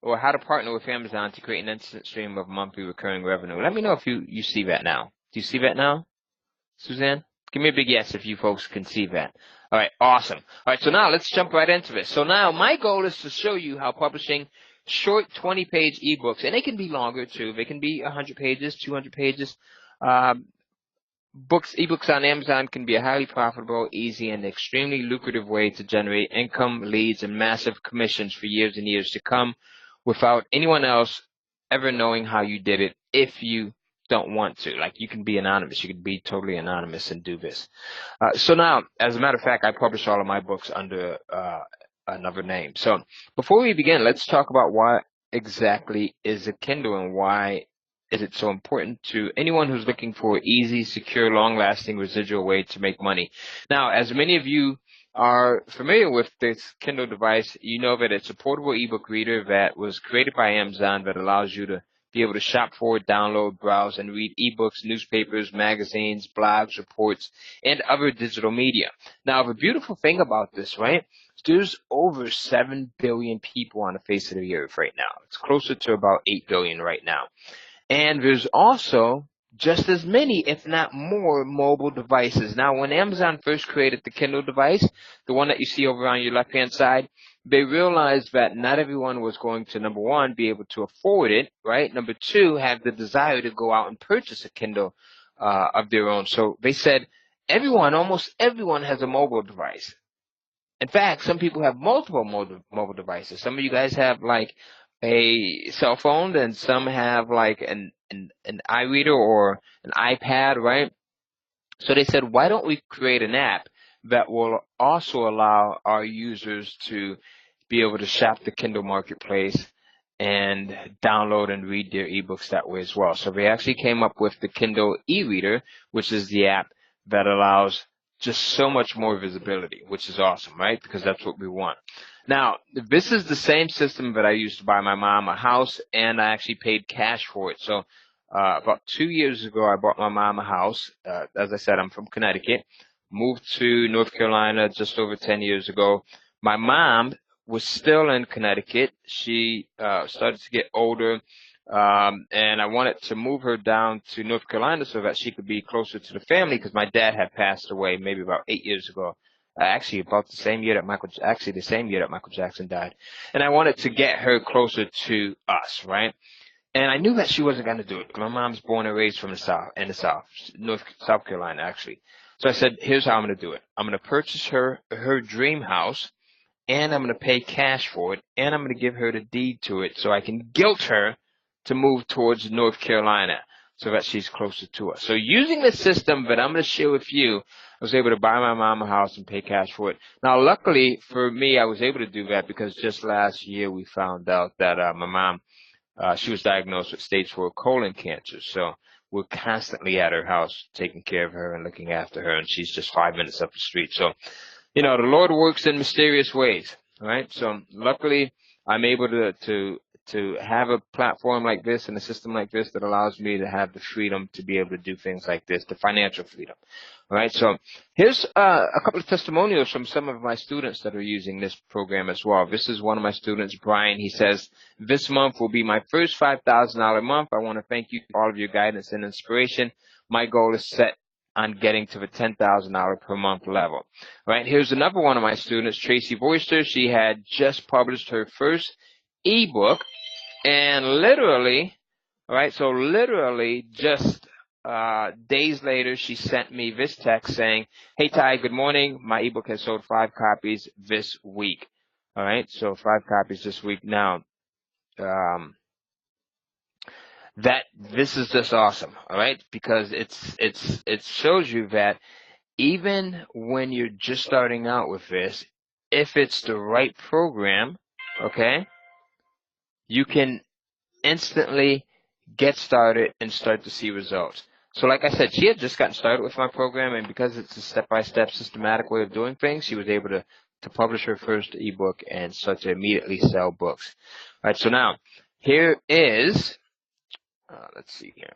or how to partner with Amazon to create an instant stream of monthly recurring revenue. Let me know if you see that now. Do you see that now, Suzanne? Give me a big yes if you folks can see that. All right, awesome. All right, so now let's jump right into this. So now my goal is to show you how publishing short 20-page ebooks, and they can be longer too. They can be 100 pages, 200 pages. Ebooks on Amazon can be a highly profitable, easy, and extremely lucrative way to generate income, leads, and massive commissions for years and years to come without anyone else ever knowing how you did it if you don't want to. Like, you can be anonymous. You can be totally anonymous and do this. So now, as a matter of fact, I publish all of my books under another name. So before we begin, let's talk about what exactly is a Kindle and why is it so important to anyone who's looking for an easy, secure, long-lasting residual way to make money. Now, as many of you are familiar with this Kindle device, you know that it's a portable ebook reader that was created by Amazon that allows you to be able to shop for, download, browse, and read ebooks, newspapers, magazines, blogs, reports, and other digital media. Now, the beautiful thing about this, right, there's over 7 billion people on the face of the earth right now. It's closer to about 8 billion right now. And there's also just as many, if not more, mobile devices. Now, when Amazon first created the Kindle device, the one that you see over on your left-hand side, they realized that not everyone was going to, number one, be able to afford it, right? Number two, have the desire to go out and purchase a Kindle of their own. So they said almost everyone has a mobile device. In fact, some people have multiple mobile devices. Some of you guys have like a cell phone, and some have like an iReader or an iPad, right? So they said, why don't we create an app that will also allow our users to be able to shop the Kindle marketplace and download and read their ebooks that way as well. So they actually came up with the Kindle e-reader, which is the app that allows just so much more visibility, which is awesome, right? Because that's what we want. Now, this is the same system that I used to buy my mom a house, and I actually paid cash for it. So about 2 years ago, I bought my mom a house. As I said, I'm from Connecticut. Moved to North Carolina just over 10 years ago. My mom was still in Connecticut. She started to get older, and I wanted to move her down to North Carolina so that she could be closer to the family, because my dad had passed away maybe about 8 years ago. Actually, about the same year that Michael Jackson died. And I wanted to get her closer to us, right? And I knew that she wasn't going to do it. My mom's born and raised from the South, South Carolina, actually. So I said, here's how I'm going to do it. I'm going to purchase her dream house, and I'm going to pay cash for it, and I'm going to give her the deed to it so I can guilt her to move towards North Carolina so that she's closer to us. So using the system that I'm going to share with you, I was able to buy my mom a house and pay cash for it. Now, luckily for me, I was able to do that because just last year we found out that my mom, she was diagnosed with stage 4 colon cancer. So we're constantly at her house taking care of her and looking after her, and she's just 5 minutes up the street. So, you know, the Lord works in mysterious ways, right? So luckily, I'm able to have a platform like this and a system like this that allows me to have the freedom to be able to do things like this, the financial freedom. All right, so here's a couple of testimonials from some of my students that are using this program as well. This is one of my students, Brian. He says, this month will be my first $5,000 month. I want to thank you for all of your guidance and inspiration. My goal is set on getting to the $10,000 per month level. All right, here's another one of my students, Tracy Boyster. She had just published her first ebook, and literally, all right, so literally just days later, she sent me this text saying, hey, Ty, good morning. My ebook has sold 5 copies this week. All right, so 5 copies this week. Now, this is just awesome, all right, because it shows you that even when you're just starting out with this, if it's the right program, okay, you can instantly get started and start to see results. So like I said, she had just gotten started with my program, and because it's a step-by-step systematic way of doing things, she was able to publish her first ebook and start to immediately sell books. All right, so now here is, let's see here.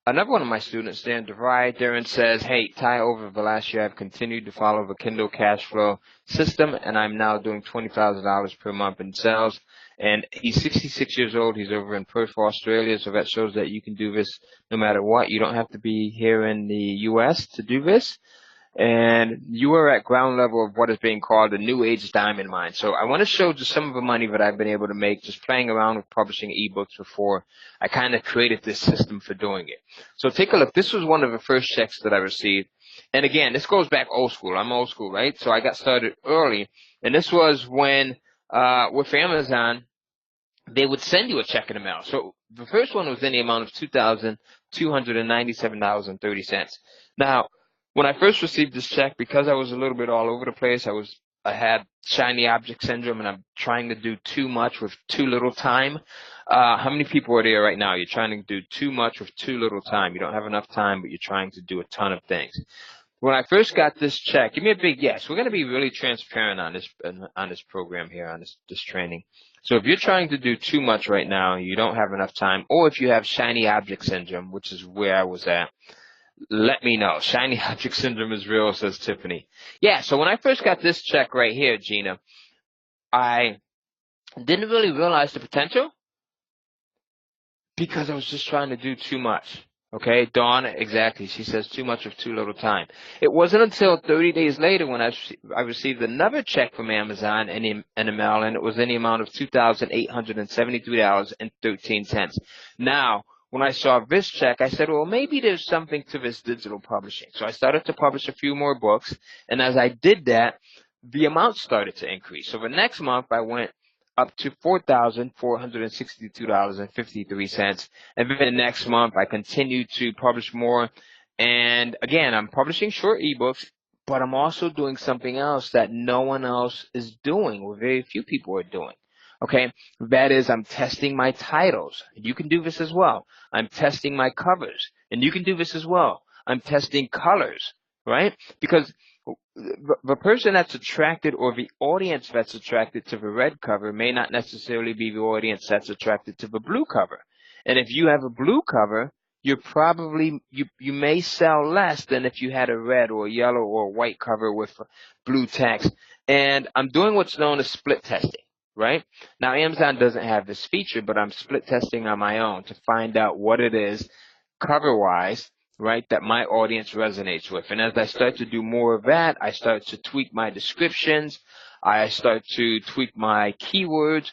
Another one of my students, Dan DeVry, Darren says, hey, Ty, over the last year, I've continued to follow the Kindle cash flow system, and I'm now doing $20,000 per month in sales. And he's 66 years old. He's over in Perth, Australia, so that shows that you can do this no matter what. You don't have to be here in the U.S. to do this. And you are at ground level of what is being called the new age diamond mine. So I want to show just some of the money that I've been able to make just playing around with publishing ebooks before I kind of created this system for doing it. So take a look. This was one of the first checks that I received. And again, this goes back old school. I'm old school, right? So I got started early. And this was when, with Amazon, they would send you a check in the mail. So the first one was in the amount of $2,297.30. Now, when I first received this check, because I was a little bit all over the place, I had shiny object syndrome, and I'm trying to do too much with too little time. How many people are there right now? You're trying to do too much with too little time. You don't have enough time, but you're trying to do a ton of things. When I first got this check, give me a big yes. We're going to be really transparent on this program here, on this training. So if you're trying to do too much right now, you don't have enough time, or if you have shiny object syndrome, which is where I was at, let me know. Shiny object syndrome is real, says Tiffany. Yeah, so when I first got this check right here, Gina, I didn't really realize the potential because I was just trying to do too much. Okay, Dawn, exactly. She says too much with too little time. It wasn't until 30 days later when I received another check from Amazon in the mail, and it was in the amount of $2,873.13. Now, when I saw this check, I said, well, maybe there's something to this digital publishing. So I started to publish a few more books, and as I did that, the amount started to increase. So the next month, I went up to $4,462.53. And then the next month, I continued to publish more. And again, I'm publishing short ebooks, but I'm also doing something else that no one else is doing, or very few people are doing. Okay, that is, I'm testing my titles. You can do this as well. I'm testing my covers, and you can do this as well. I'm testing colors, right? Because the person that's attracted, or the audience that's attracted to the red cover, may not necessarily be the audience that's attracted to the blue cover. And if you have a blue cover, you're probably, you may sell less than if you had a red or a yellow or a white cover with blue text. And I'm doing what's known as split testing, right? Now, Amazon doesn't have this feature, but I'm split testing on my own to find out what it is cover-wise, right, that my audience resonates with. And as I start to do more of that, I start to tweak my descriptions. I start to tweak my keywords.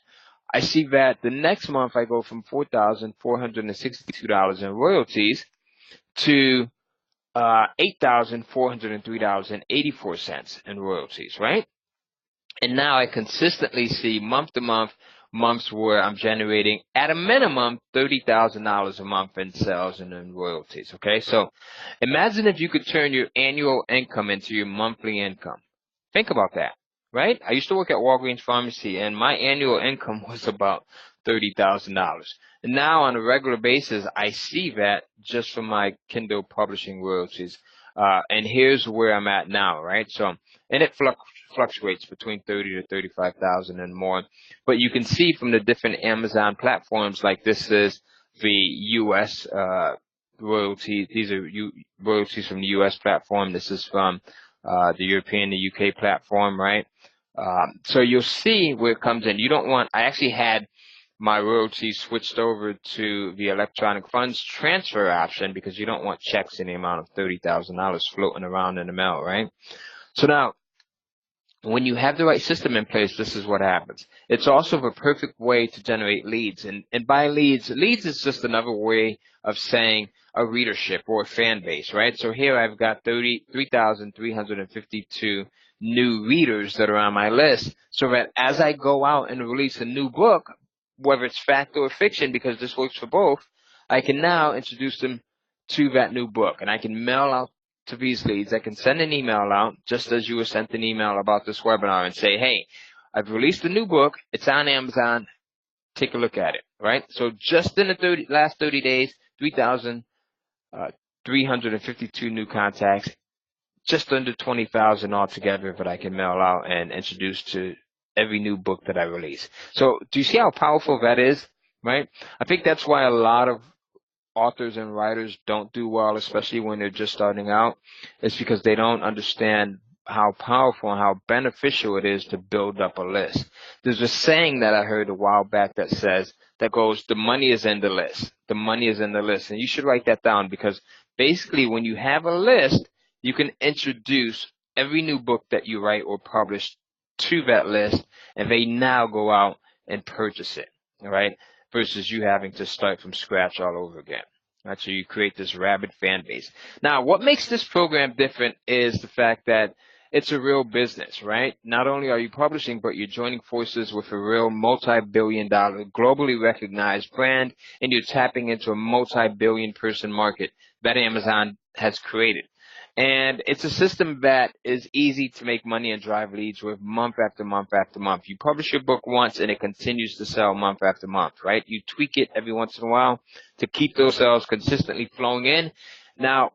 I see that the next month I go from $4,462 in royalties to $8,403.84 in royalties, right? And now I consistently see month to month months where I'm generating at a minimum $30,000 a month in sales and in royalties. Okay, so imagine if you could turn your annual income into your monthly income. Think about that, right? I used to work at Walgreens Pharmacy, and my annual income was about $30,000. And now on a regular basis, I see that just from my Kindle publishing royalties. And here's where I'm at now, right? So, and it fluctuates between 30 to 35,000 and more. But you can see from the different Amazon platforms, like this is the U.S. Royalty. These are royalties from the U.S. platform. This is from the European, the U.K. platform, right? So you'll see where it comes in. You don't want, I actually had my royalties switched over to the electronic funds transfer option because you don't want checks in the amount of $30,000 floating around in the mail, right? So now, when you have the right system in place, this is what happens. It's also the perfect way to generate leads. And by leads is just another way of saying a readership or a fan base, right? So here I've got 3,352 new readers that are on my list, so that as I go out and release a new book, whether it's fact or fiction, because this works for both, I can now introduce them to that new book. And I can mail out to these leads. I can send an email out, just as you were sent an email about this webinar, and say, hey, I've released a new book. It's on Amazon. Take a look at it, right? So just in the last 30 days, 3,352 new contacts, just under 20,000 altogether that I can mail out and introduce to every new book that I release. So do you see how powerful that is, right? I think that's why a lot of authors and writers don't do well, especially when they're just starting out, is because they don't understand how powerful and how beneficial it is to build up a list. There's a saying that I heard a while back that goes, the money is in the list. The money is in the list. And you should write that down, because basically when you have a list, you can introduce every new book that you write or publish to that list, and they now go out and purchase it, all right? Versus you having to start from scratch all over again. Right, so you create this rabid fan base. Now, what makes this program different is the fact that it's a real business, right? Not only are you publishing, but you're joining forces with a real multi-billion-dollar, globally recognized brand, and you're tapping into a multi-billion person market that Amazon has created. And it's a system that is easy to make money and drive leads with month after month after month. You publish your book once and it continues to sell month after month, right? You tweak it every once in a while to keep those sales consistently flowing in. Now,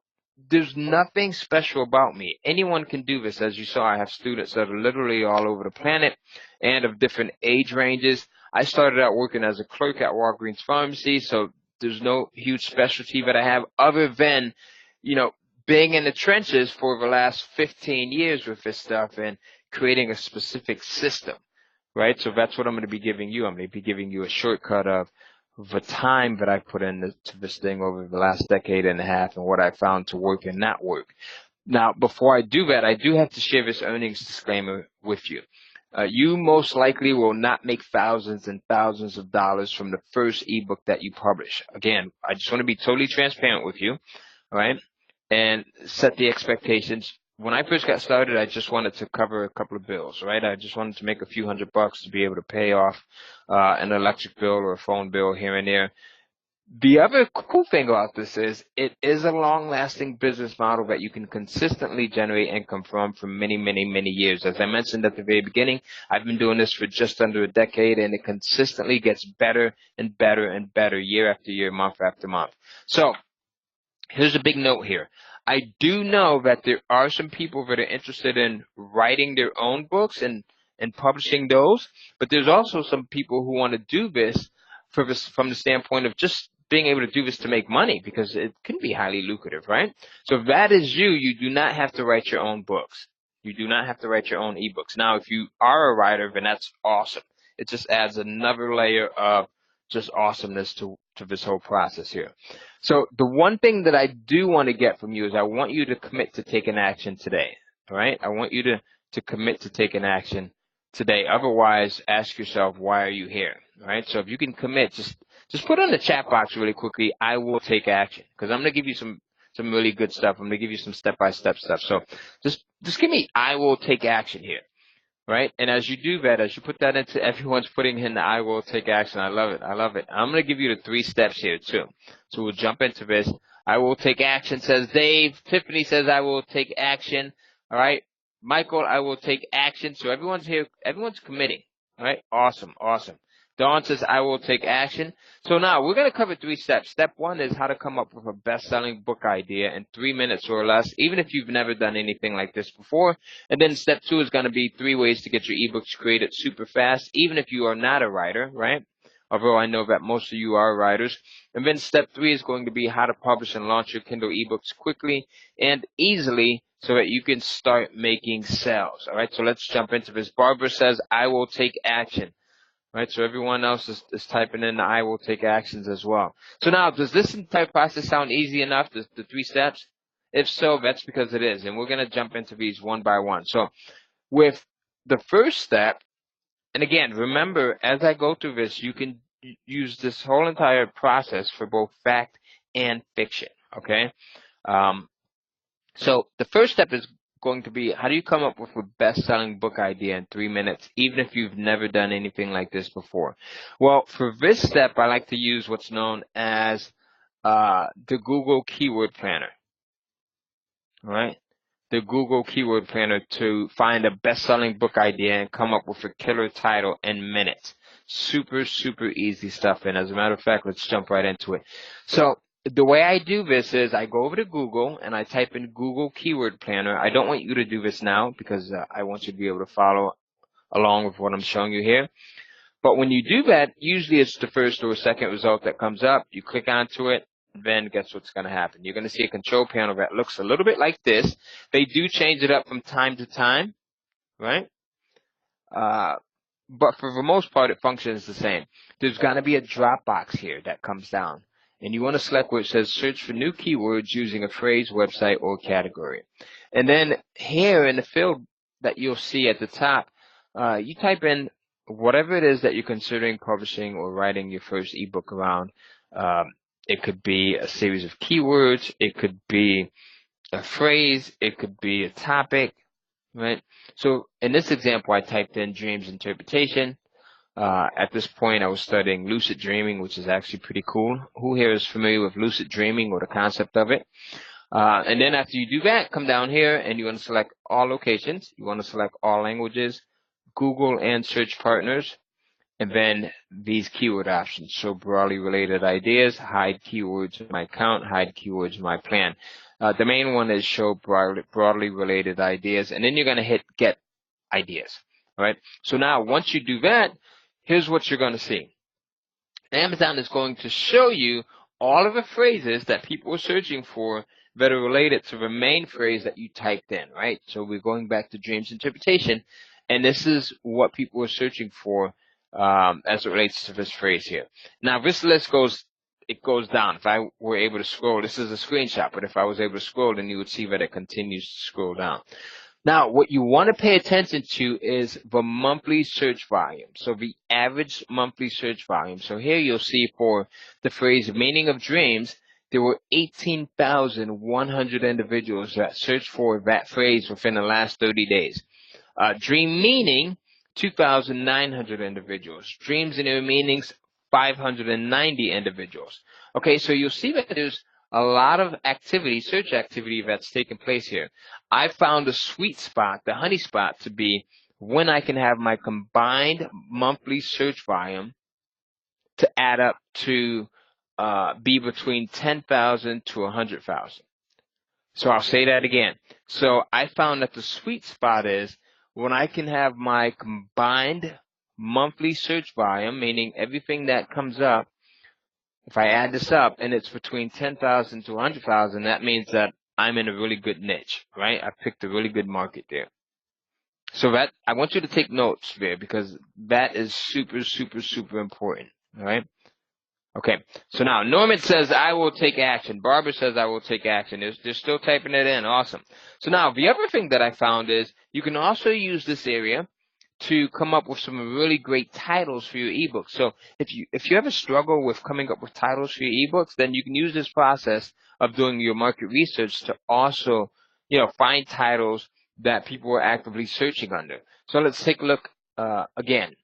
there's nothing special about me. Anyone can do this. As you saw, I have students that are literally all over the planet and of different age ranges. I started out working as a clerk at Walgreens Pharmacy, so there's no huge specialty that I have other than, being in the trenches for the last 15 years with this stuff and creating a specific system, right? So that's what I'm going to be giving you. I'm going to be giving you a shortcut of the time that I put into this thing over the last decade and a half and what I found to work and not work. Now, before I do that, I do have to share this earnings disclaimer with you. You most likely will not make thousands and thousands of dollars from the first ebook that you publish. Again, I just want to be totally transparent with you, all right? And set the expectations. When I first got started, I just wanted to cover a couple of bills, right? I just wanted to make a few $100 to be able to pay off an electric bill or a phone bill here and there. The other cool thing about this is it is a long-lasting business model that you can consistently generate income from for many, many, many years. As I mentioned at the very beginning, I've been doing this for just under a decade, and it consistently gets better and better and better year after year, month after month. So here's a big note here. I do know that there are some people that are interested in writing their own books and publishing those, but there's also some people who want to do this from the standpoint of just being able to do this to make money, because it can be highly lucrative, right? So if that is you, you do not have to write your own books. You do not have to write your own ebooks. Now, if you are a writer, then that's awesome. It just adds another layer of just awesomeness to this whole process here. So the one thing that I do want to get from you is I want you to commit to taking action today, all right? I want you to commit to taking action today. Otherwise, ask yourself, why are you here, all right? So if you can commit, just put in the chat box really quickly, I will take action, because I'm going to give you some really good stuff. I'm going to give you some step-by-step stuff. So just give me, I will take action here. Right? And as you do that, as you put that into, everyone's putting in the I will take action. I love it. I love it. I'm going to give you the 3 steps here too. So we'll jump into this. I will take action, says Dave. Tiffany says I will take action. All right. Michael, I will take action. So everyone's here. Everyone's committing. All right. Awesome. Awesome. Dawn says I will take action. So now we're going to cover 3 steps. Step 1 is how to come up with a best-selling book idea in 3 minutes or less, even if you've never done anything like this before. And then step 2 is going to be 3 ways to get your ebooks created super fast, even if you are not a writer, right? Although I know that most of you are writers. And then step 3 is going to be how to publish and launch your Kindle ebooks quickly and easily so that you can start making sales. All right, so let's jump into this. Barbara says I will take action. Right, so everyone else is typing in the I will take actions as well. So now, does this entire process sound easy enough, the 3 steps? If so, that's because it is. And we're going to jump into these one by one. So with the first step, and again, remember, as I go through this, you can use this whole entire process for both fact and fiction, okay? So the first step is going to be, how do you come up with a best-selling book idea in 3 minutes, even if you've never done anything like this before? Well, for this step, I like to use what's known as the Google Keyword Planner, all right? The Google Keyword Planner to find a best-selling book idea and come up with a killer title in minutes. Super, super easy stuff. And as a matter of fact, let's jump right into it. So the way I do this is I go over to Google and I type in Google Keyword Planner. I don't want you to do this now because I want you to be able to follow along with what I'm showing you here. But when you do that, usually it's the first or second result that comes up. You click onto it, then guess what's going to happen? You're going to see a control panel that looks a little bit like this. They do change it up from time to time, right? But for the most part, it functions the same. There's going to be a drop box here that comes down. And you want to select where it says search for new keywords using a phrase, website, or category. And then here in the field that you'll see at the top, you type in whatever it is that you're considering publishing or writing your first ebook around. It could be a series of keywords. It could be a phrase. It could be a topic, right? So in this example, I typed in dreams interpretation. At this point, I was studying lucid dreaming, which is actually pretty cool. Who here is familiar with lucid dreaming or the concept of it? And then after you do that, come down here and you want to select all locations. You want to select all languages, Google and search partners, and then these keyword options. So broadly related ideas, hide keywords in my account, hide keywords in my plan. The main one is show broadly related ideas, and then you're going to hit get ideas. All right. So now once you do that, here's what you're going to see. Amazon is going to show you all of the phrases that people are searching for that are related to the main phrase that you typed in, right? So we're going back to dreams interpretation, and this is what people are searching for as it relates to this phrase here. Now this list goes down. If I were able to scroll, this is a screenshot, but if I was able to scroll, then you would see that it continues to scroll down. Now, what you want to pay attention to is the monthly search volume. So the average monthly search volume. So here you'll see for the phrase meaning of dreams, there were 18,100 individuals that searched for that phrase within the last 30 days. Dream meaning, 2,900 individuals. Dreams and their meanings, 590 individuals. Okay, so you'll see that there's a lot of activity, search activity that's taking place here. I found the sweet spot, the honey spot, to be when I can have my combined monthly search volume to add up to be between 10,000 to 100,000. So I'll say that again. So I found that the sweet spot is when I can have my combined monthly search volume, meaning everything that comes up, if I add this up and it's between 10,000 to 100,000, that means that I'm in a really good niche, right? I picked a really good market there. So that I want you to take notes there because that is super, super, super important, all right? Okay, so now Norman says, I will take action. Barbara says, I will take action. They're still typing it in. Awesome. So now the other thing that I found is you can also use this area to come up with some really great titles for your ebooks. So if you ever struggle with coming up with titles for your ebooks, then you can use this process of doing your market research to also, find titles that people are actively searching under. So let's take a look again.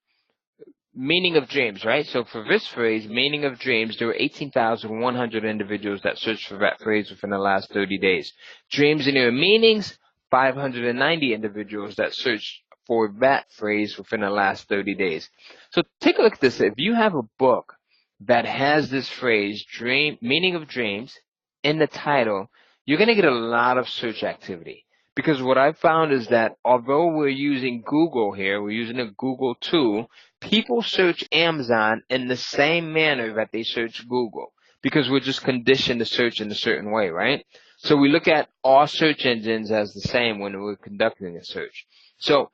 Meaning of dreams, right? So for this phrase, meaning of dreams, there were 18,100 individuals that searched for that phrase within the last 30 days. Dreams and their meanings, 590 individuals that searched for that phrase within the last 30 days. So take a look at this. If you have a book that has this phrase, meaning of dreams, in the title, you're going to get a lot of search activity. Because what I've found is that although we're using Google here, we're using a Google tool, people search Amazon in the same manner that they search Google because we're just conditioned to search in a certain way, right? So we look at all search engines as the same when we're conducting a search. So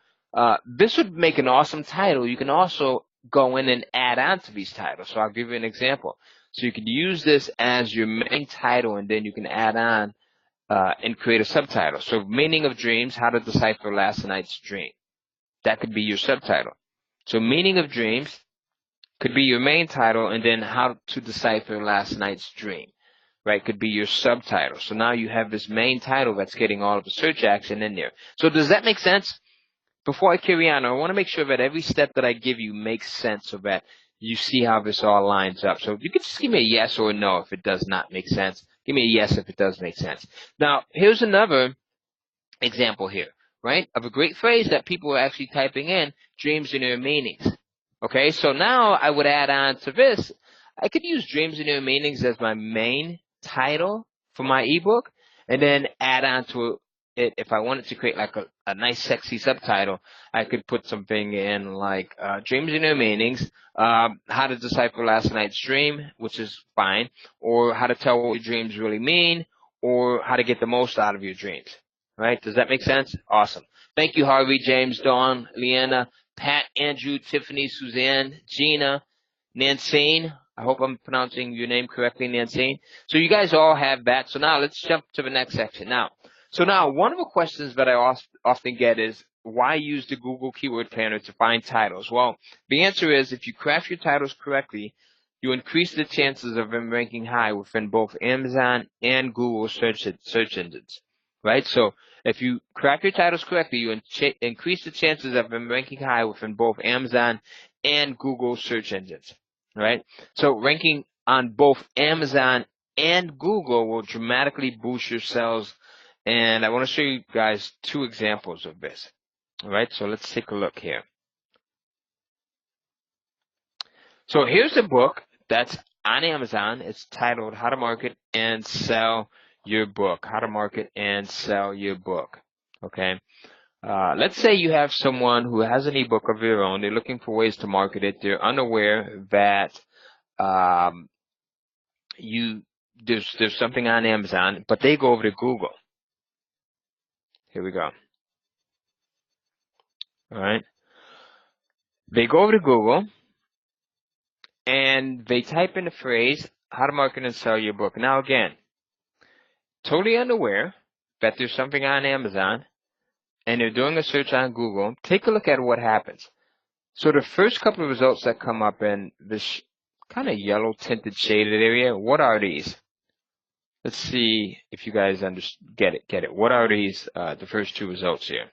this would make an awesome title. You can also go in and add on to these titles. So I'll give you an example. So you can use this as your main title and then you can add on and create a subtitle. So meaning of dreams, how to decipher last night's dream. That could be your subtitle. So meaning of dreams could be your main title and then how to decipher last night's dream, right? Could be your subtitle. So now you have this main title that's getting all of the search action in there. So does that make sense? Before I carry on, I want to make sure that every step that I give you makes sense so that you see how this all lines up. So you can just give me a yes or a no if it does not make sense. Give me a yes if it does make sense. Now, here's another example here, right, of a great phrase that people are actually typing in, dreams and their meanings. Okay, so now I would add on to this. I could use dreams and their meanings as my main title for my ebook and then add on to it, if I wanted to create like a nice sexy subtitle, I could put something in like dreams and their meanings, how to decipher last night's dream, which is fine, or how to tell what your dreams really mean, or how to get the most out of your dreams. Right? Does that make sense? Awesome. Thank you, Harvey, James, Dawn, Leanna, Pat, Andrew, Tiffany, Suzanne, Gina, Nancine. I hope I'm pronouncing your name correctly, Nancine. So you guys all have that. So now let's jump to the next section. Now, one of the questions that I often get is, why use the Google Keyword Planner to find titles? Well, the answer is, if you craft your titles correctly, you increase the chances of them ranking high within both Amazon and Google search engines, right? So if you craft your titles correctly, you increase the chances of them ranking high within both Amazon and Google search engines, right? So ranking on both Amazon and Google will dramatically boost your sales. And I want to show you guys 2 examples of this. All right, so let's take a look here. So here's a book that's on Amazon. It's titled How to Market and Sell Your Book. How to Market and Sell Your Book. Okay. Let's say you have someone who has an ebook of their own. They're looking for ways to market it. They're unaware that there's something on Amazon, but they go over to Google. Here we go. All right. They go over to Google and they type in the phrase, how to market and sell your book. Now again, totally unaware that there's something on Amazon and they're doing a search on Google. Take a look at what happens. So the first couple of results that come up in this kind of yellow tinted shaded area, what are these? Let's see if you guys get it. What are these, the first 2 results here?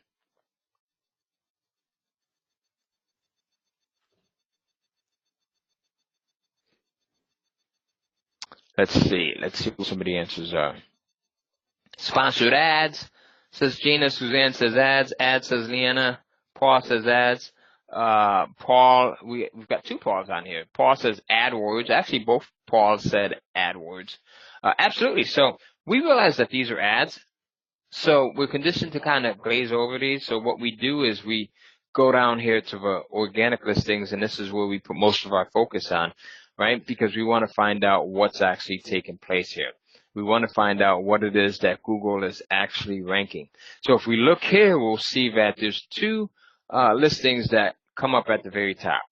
Let's see what some of the answers are. Sponsored ads, says Gina. Suzanne says ads. Ads, says Leanna. Paul says ads. Paul, we've got 2 Pauls on here. Paul says AdWords. Actually, both Pauls said AdWords. Absolutely. So we realize that these are ads. So we're conditioned to kind of glaze over these. So what we do is we go down here to the organic listings, and this is where we put most of our focus on, right? Because we want to find out what's actually taking place here. We want to find out what it is that Google is actually ranking. So if we look here, we'll see that there's 2 listings that come up at the very top.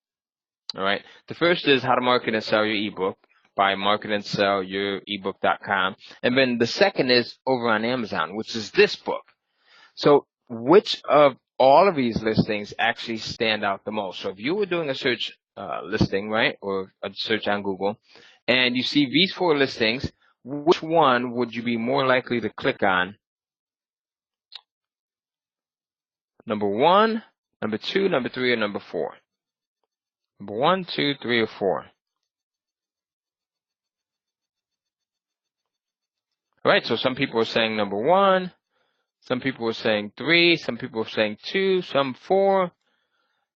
All right. The first is How to Market and Sell Your Ebook by marketandsellyurebook.com. And then the second is over on Amazon, which is this book. So which of all of these listings actually stand out the most? So if you were doing a search listing, right, or a search on Google, and you see these 4 listings, which one would you be more likely to click on? Number 1, number 2, number 3, or number 4? Number 1, 2, 3, or 4? All right, so some people are saying number 1, some people are saying 3, some people are saying 2, some 4.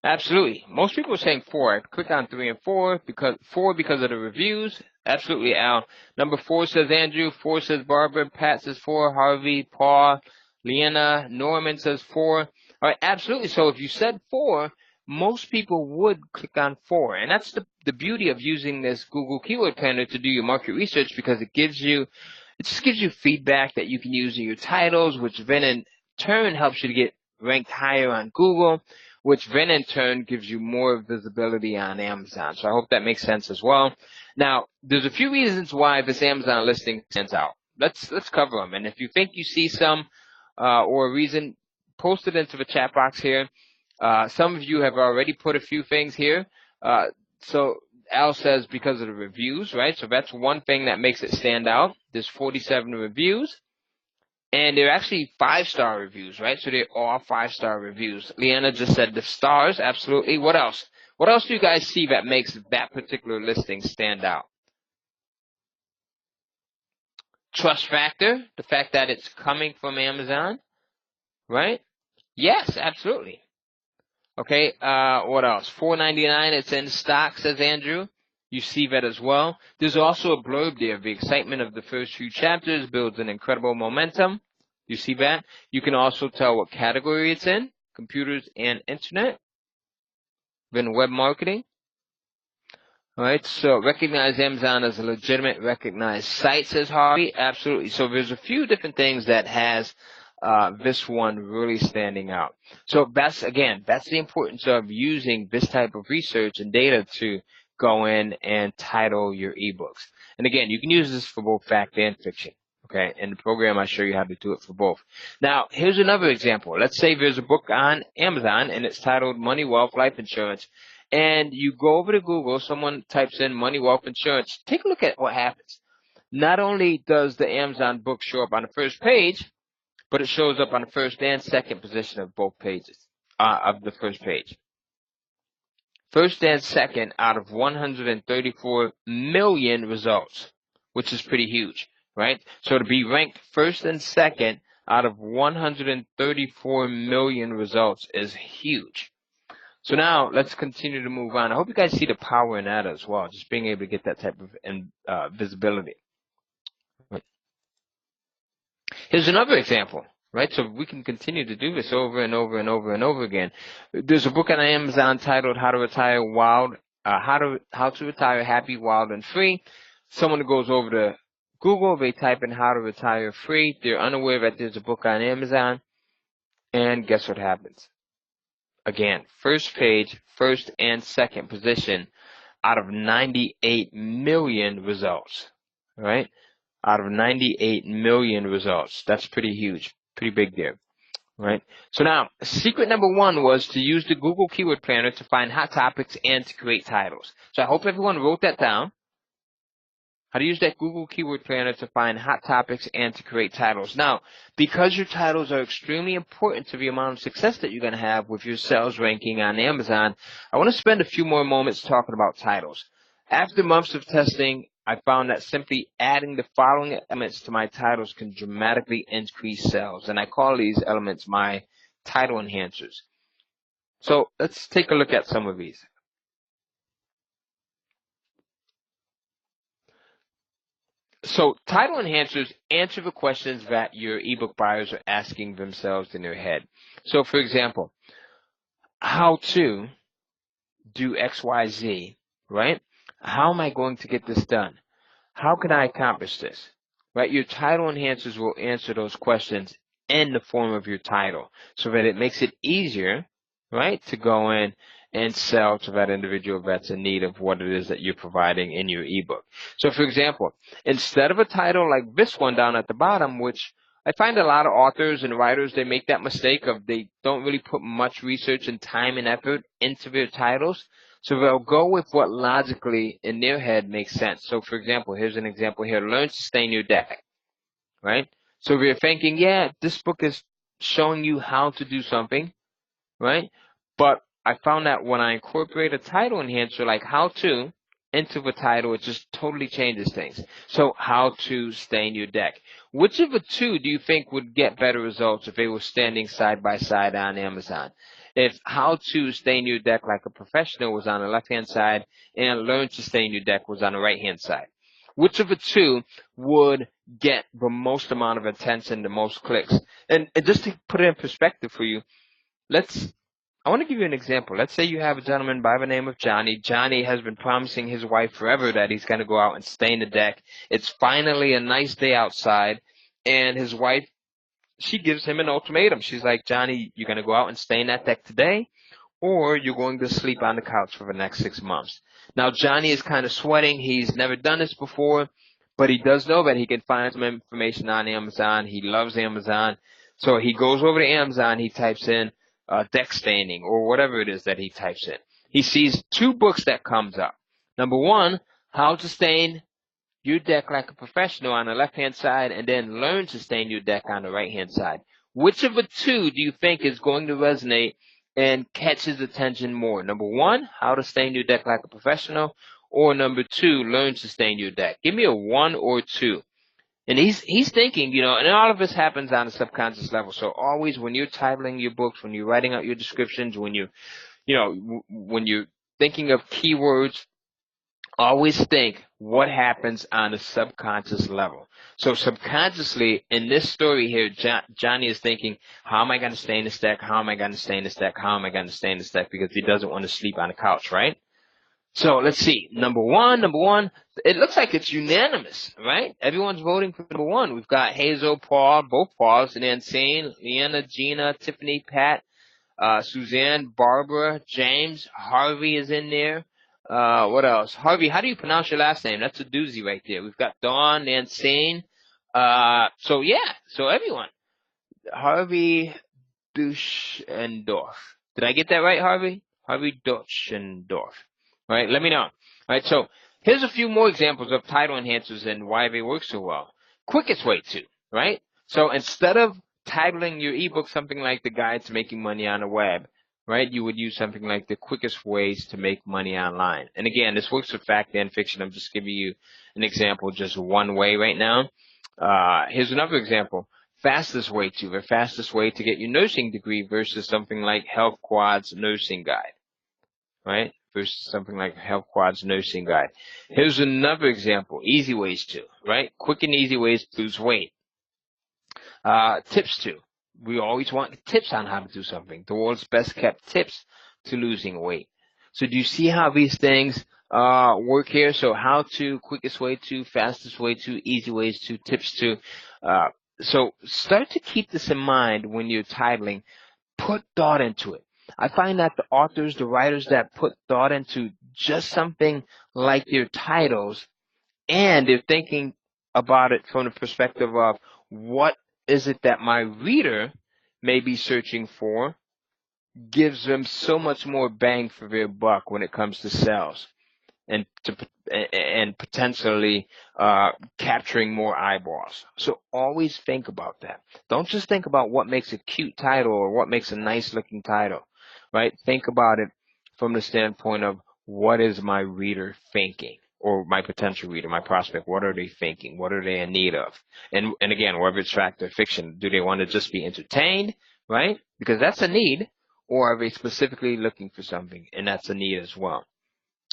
Absolutely. Most people are saying 4. I click on 3 and 4 because of the reviews. Absolutely, Al. Number 4 says Andrew. 4 says Barbara. Pat says 4. Harvey, Paul, Leanna, Norman says 4. All right, absolutely. So if you said 4, most people would click on 4. And that's the beauty of using this Google Keyword Planner to do your market research, because it just gives you feedback that you can use in your titles, which then in turn helps you to get ranked higher on Google, which then in turn gives you more visibility on Amazon. So I hope that makes sense as well. Now, there's a few reasons why this Amazon listing stands out. Let's cover them. And if you think you see some or a reason, post it into the chat box here. Some of you have already put a few things here. So Al says because of the reviews, right? So that's one thing that makes it stand out. There's 47 reviews. And they're actually 5-star reviews, right? So they're all 5-star reviews. Leanna just said the stars. Absolutely. What else? What else do you guys see that makes that particular listing stand out? Trust factor, the fact that it's coming from Amazon, right? Yes, absolutely. Okay, what else? $4.99, it's in stock, says Andrew. You see that as well. There's also a blurb there. The excitement of the first few chapters builds an incredible momentum. You see that? You can also tell what category it's in, computers and internet, then web marketing. All right, so recognize Amazon as a legitimate recognized site, says Harvey. Absolutely. So there's a few different things that has this one really standing out. So that's the importance of using this type of research and data to go in and title your ebooks. And again, you can use this for both fact and fiction. Okay, in the program I show you how to do it for both. Now, here's another example. Let's say there's a book on Amazon and it's titled Money, Wealth, Life Insurance. And you go over to Google, someone types in Money, Wealth, Insurance. Take a look at what happens. Not only does the Amazon book show up on the first page, but it shows up on the first and second position of both pages, of the first page. First and second out of 134 million results, which is pretty huge, right? So to be ranked first and second out of 134 million results is huge. So now let's continue to move on. I hope you guys see the power in that as well, just being able to get that type of visibility. Right. Here's another example, right? So we can continue to do this over and over and over and over again. There's a book on Amazon titled How to Retire Wild, How to Retire Happy, Wild, and Free. Someone goes over to Google, they type in How to Retire Free. They're unaware that there's a book on Amazon, and guess what happens? Again, first page, first and second position out of 98 million results, right? Out of 98 million results. That's pretty huge, pretty big there, right? So now, secret number one was to use the Google Keyword Planner to find hot topics and to create titles. So I hope everyone wrote that down. How to use that Google Keyword Planner to find hot topics and to create titles. Now, because your titles are extremely important to the amount of success that you're going to have with your sales ranking on Amazon, I want to spend a few more moments talking about titles. After months of testing, I found that simply adding the following elements to my titles can dramatically increase sales, and I call these elements my title enhancers. So let's take a look at some of these. So title enhancers answer the questions that your ebook buyers are asking themselves in their head. So for example, how to do XYZ, right? How am I going to get this done? How can I accomplish this? Right? Your title enhancers will answer those questions in the form of your title so that it makes it easier, right, to go in and sell to that individual that's in need of what it is that you're providing in your ebook. So for example, instead of a title like this one down at the bottom, which I find a lot of authors and writers, they make that mistake of they don't really put much research and time and effort into their titles. So they'll go with what logically in their head makes sense. So for example, here's an example here, Learn to Sustain Your Deck, right? So we're thinking, yeah, this book is showing you how to do something, right? But I found that when I incorporate a title enhancer like how to into the title, it just totally changes things. So how to stain your deck. Which of the two do you think would get better results if they were standing side by side on Amazon? If how to stain your deck like a professional was on the left-hand side and learn to stain your deck was on the right-hand side. Which of the two would get the most amount of attention, the most clicks? And just to put it in perspective for you, I want to give you an example. Let's say you have a gentleman by the name of Johnny. Johnny has been promising his wife forever that he's going to go out and stain the deck. It's finally a nice day outside, and his wife, she gives him an ultimatum. She's like, Johnny, you're going to go out and stain that deck today, or you're going to sleep on the couch for the next 6 months. Now, Johnny is kind of sweating. He's never done this before, but he does know that he can find some information on Amazon. He loves Amazon. So he goes over to Amazon. He types in deck staining or whatever it is that he types in. He sees 2 books that comes up. Number 1, How to Stain Your Deck Like a Professional on the left-hand side, and then Learn to Stain Your Deck on the right-hand side. Which of the two do you think is going to resonate and catch his attention more? Number 1, How to Stain Your Deck Like a Professional, or number 2, Learn to Stain Your Deck? Give me a 1 or 2. And he's thinking, and all of this happens on a subconscious level. So always when you're titling your books, when you're writing out your descriptions, when you're thinking of keywords, always think what happens on a subconscious level. So subconsciously, in this story here, Johnny is thinking, how am I going to stay in the stack? How am I going to stay in the stack? How am I going to stay in the stack? Because he doesn't want to sleep on the couch, right? So let's see. Number one, it looks like it's unanimous, right? Everyone's voting for number one. We've got Hazel, Paul, both Pauls, and then Sane, Leanna, Gina, Tiffany, Pat, Suzanne, Barbara, James, Harvey is in there. What else? Harvey, how do you pronounce your last name? That's a doozy right there. We've got Dawn, Nancine. So everyone. Harvey Duschendorf. Did I get that right, Harvey? Harvey Duschendorf. All right, let me know. All right, so here's a few more examples of title enhancers and why they work so well. Quickest way to, right? So instead of titling your ebook something like The Guide to Making Money on the Web, right, you would use something like The Quickest Ways to Make Money Online. And again, this works for fact and fiction. I'm just giving you an example, just one way right now. Here's another example. Fastest way to, the fastest way to get your nursing degree versus something like Health Quad's Nursing Guide, right? Versus something like Health Quad's Nursing Guide. Here's another example. Easy ways to, right? Quick and easy ways to lose weight. Tips to. We always want tips on how to do something. The world's best kept tips to losing weight. So do you see how these things work here? So how to, quickest way to, fastest way to, easy ways to, tips to. So start to keep this in mind when you're titling. Put thought into it. I find that the authors, the writers that put thought into just something like their titles, and they're thinking about it from the perspective of what is it that my reader may be searching for, gives them so much more bang for their buck when it comes to sales and potentially capturing more eyeballs. So always think about that. Don't just think about what makes a cute title or what makes a nice looking title, right? Think about it from the standpoint of what is my reader thinking, or my potential reader, my prospect. What are they thinking? What are they in need of? And again, whether it's fact or fiction, do they want to just be entertained, right? Because that's a need, or are they specifically looking for something, and that's a need as well.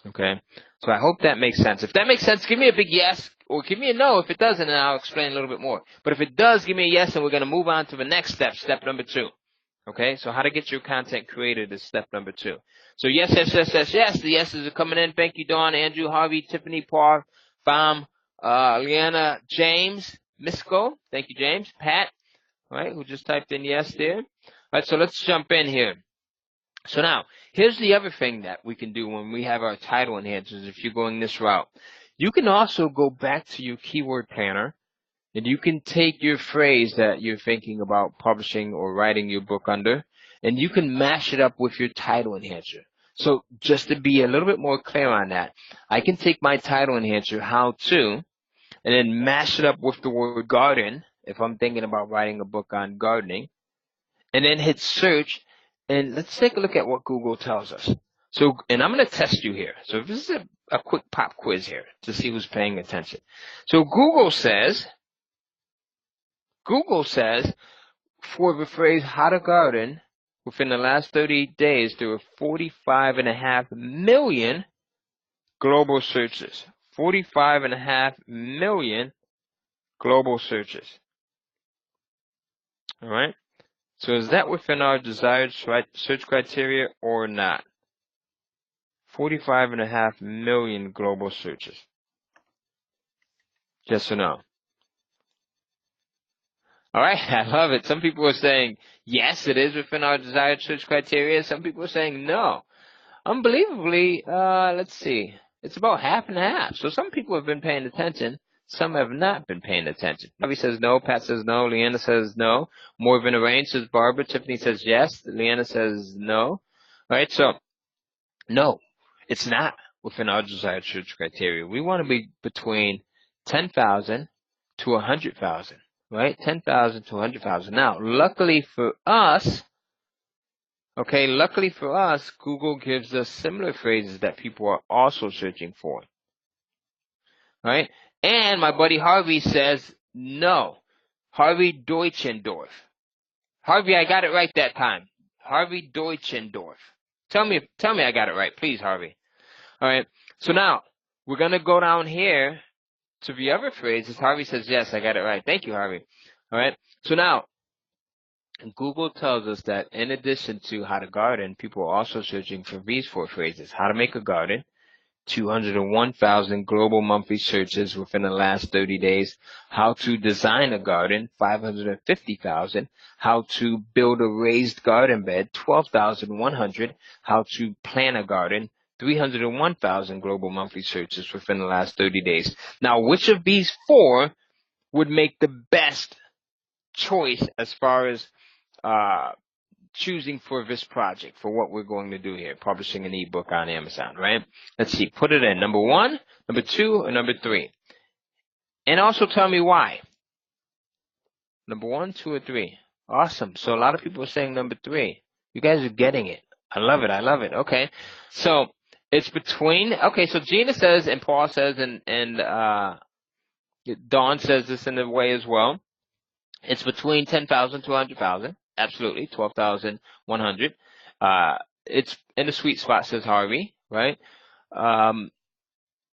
Okay, so I hope that makes sense. If that makes sense, give me a big yes, or give me a no if it doesn't, and I'll explain a little bit more. But if it does, give me a yes, and we're going to move on to the next step, step number 2. Okay, so how to get your content created is step number 2. So yes. The yeses are coming in. Thank you, Dawn, Andrew, Harvey, Tiffany, Paul, Fam, Leanna, James, Misco. Thank you, James. Pat, all right, who just typed in yes there. All right, so let's jump in here. So now, here's the other thing that we can do when we have our title enhancers, if you're going this route. You can also go back to your keyword planner, and you can take your phrase that you're thinking about publishing or writing your book under, and you can mash it up with your title enhancer. So just to be a little bit more clear on that, I can take my title enhancer, how to, and then mash it up with the word garden, if I'm thinking about writing a book on gardening, and then hit search. And let's take a look at what Google tells us. So, and I'm going to test you here. So this is a quick pop quiz here to see who's paying attention. So Google says for the phrase how to garden, within the last 30 days, there were 45.5 million global searches. 45.5 million global searches. All right. So is that within our desired search criteria or not? 45.5 million global searches. Yes or no? All right, I love it. Some people are saying, yes, it is within our desired search criteria. Some people are saying no. Unbelievably, let's see. It's about half and half. So some people have been paying attention. Some have not been paying attention. Bobby says no. Pat says no. Leanna says no. More than a range says Barbara. Tiffany says yes. Leanna says no. All right, so no, it's not within our desired search criteria. We want to be between 10,000 to 100,000, right? 10,000 to 100,000. Now, luckily for us, Google gives us similar phrases that people are also searching for, right? And my buddy Harvey says no. Harvey Deutschendorf. Harvey, I got it right that time. Harvey Deutschendorf. Tell me I got it right, please, Harvey. All right. So now, we're going to go down here to the other phrases. Harvey says, yes, I got it right. Thank you, Harvey. All right. So now, Google tells us that in addition to how to garden, people are also searching for these 4 phrases. How to make a garden, 201,000 global monthly searches within the last 30 days. How to design a garden, 550,000. How to build a raised garden bed, 12,100. How to plant a garden, 301,000 global monthly searches within the last 30 days. Now, which of these 4 would make the best choice as far as choosing for this project, for what we're going to do here, publishing an ebook on Amazon, right? Let's see, put it in number 1, number 2, or number 3. And also tell me why. Number 1, 2, or 3. Awesome. So a lot of people are saying number 3. You guys are getting it. I love it. I love it. Okay. So it's between, okay, so Gina says, and Paul says, and Dawn says this in a way as well. It's between 10,000 to 100,000. Absolutely, 12,100. It's in the sweet spot, says Harvey, right?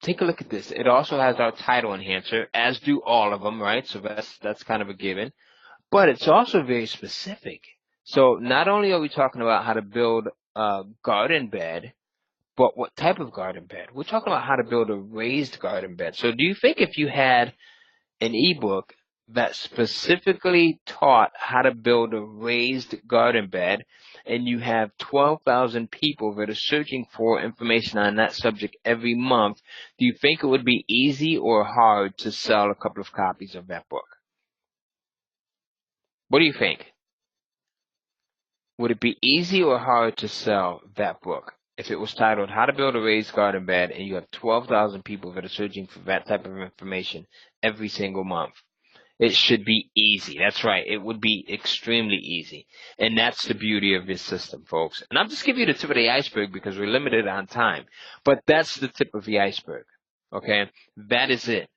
Take a look at this. It also has our title enhancer, as do all of them, right? So that's kind of a given. But it's also very specific. So not only are we talking about how to build a garden bed, but what type of garden bed? We're talking about how to build a raised garden bed. So do you think if you had an ebook that specifically taught how to build a raised garden bed, and you have 12,000 people that are searching for information on that subject every month, do you think it would be easy or hard to sell a couple of copies of that book? What do you think? Would it be easy or hard to sell that book if it was titled How to Build a Raised Garden Bed, and you have 12,000 people that are searching for that type of information every single month? It should be easy. That's right. It would be extremely easy. And that's the beauty of this system, folks. And I'm just giving you the tip of the iceberg because we're limited on time. But that's the tip of the iceberg. Okay? That is it.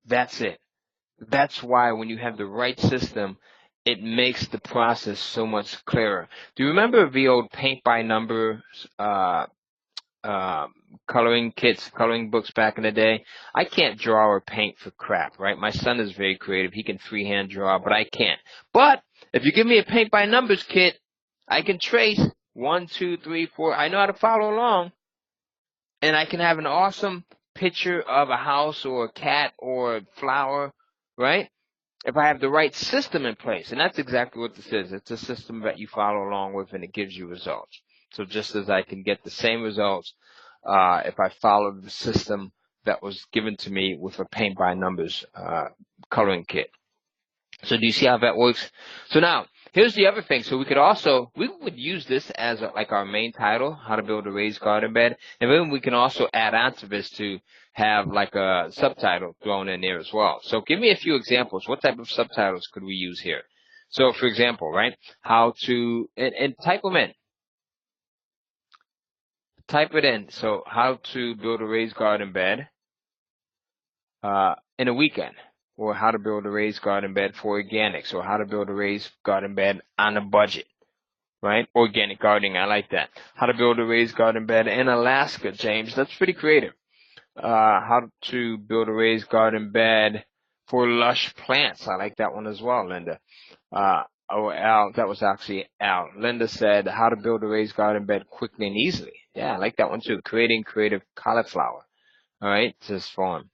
That's it. That's why when you have the right system, it makes the process so much clearer. Do you remember the old paint by numbers coloring kits, coloring books back in the day? I can't draw or paint for crap, right? My son is very creative. He can freehand draw, but I can't. But if you give me a paint by numbers kit, I can trace 1, 2, 3, 4. I know how to follow along, and I can have an awesome picture of a house or a cat or a flower, right? If I have the right system in place. And that's exactly what this is. It's a system that you follow along with, and it gives you results. So just as I can get the same results if I follow the system that was given to me with a paint by numbers coloring kit. So do you see how that works? So now, here's the other thing. So we would use this as like our main title, How to Build a Raised Garden Bed. And then we can also add on to this to have like a subtitle thrown in there as well. So give me a few examples. What type of subtitles could we use here? So for example, right, how to, and type them in. Type it in. So how to build a raised garden bed in a weekend, or how to build a raised garden bed for organics, or how to build a raised garden bed on a budget, right? Organic gardening, I like that. How to build a raised garden bed in Alaska, James. That's pretty creative. How to build a raised garden bed for lush plants. I like that one as well, Linda. Al, that was actually Al. Linda said, how to build a raised garden bed quickly and easily. Yeah, I like that one too. Creating creative cauliflower. All right, says Fawn.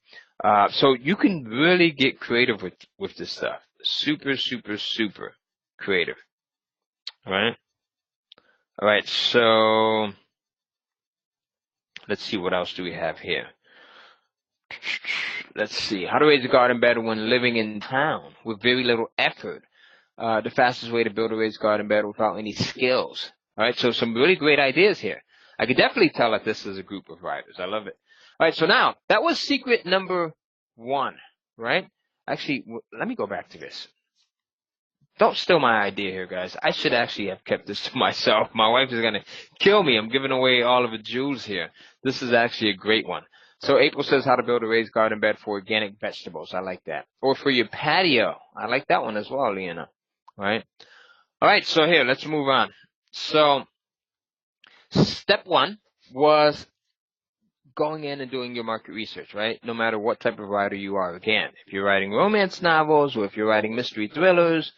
So you can really get creative with this stuff. Super, super, super creative. All right. All right. So let's see, what else do we have here? Let's see. How to raise a garden bed when living in town with very little effort. The fastest way to build a raised garden bed without any skills. All right. So some really great ideas here. I could definitely tell that this is a group of writers. I love it. All right. So now that was secret number 1, right? Actually, let me go back to this. Don't steal my idea here, guys. I should actually have kept this to myself. My wife is going to kill me. I'm giving away all of the jewels here. This is actually a great one. So April says how to build a raised garden bed for organic vegetables. I like that. Or for your patio. I like that one as well, Leona. All right. All right. So here, let's move on. So step 1 was going in and doing your market research, right? No matter what type of writer you are. Again, if you're writing romance novels, or if you're writing mystery thrillers,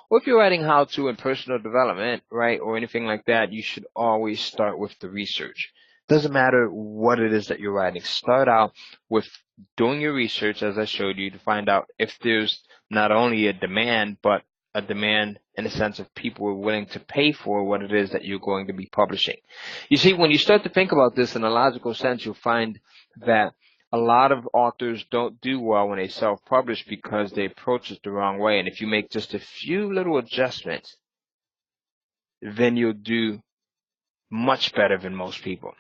or if you're writing how-to and personal development, right, or anything like that, you should always start with the research. Doesn't matter what it is that you're writing. Start out with doing your research, as I showed you, to find out if there's not only a demand, but a demand in the sense of people are willing to pay for what it is that you're going to be publishing. You see, when you start to think about this in a logical sense, you'll find that a lot of authors don't do well when they self-publish because they approach it the wrong way. And if you make just a few little adjustments, then you'll do much better than most people,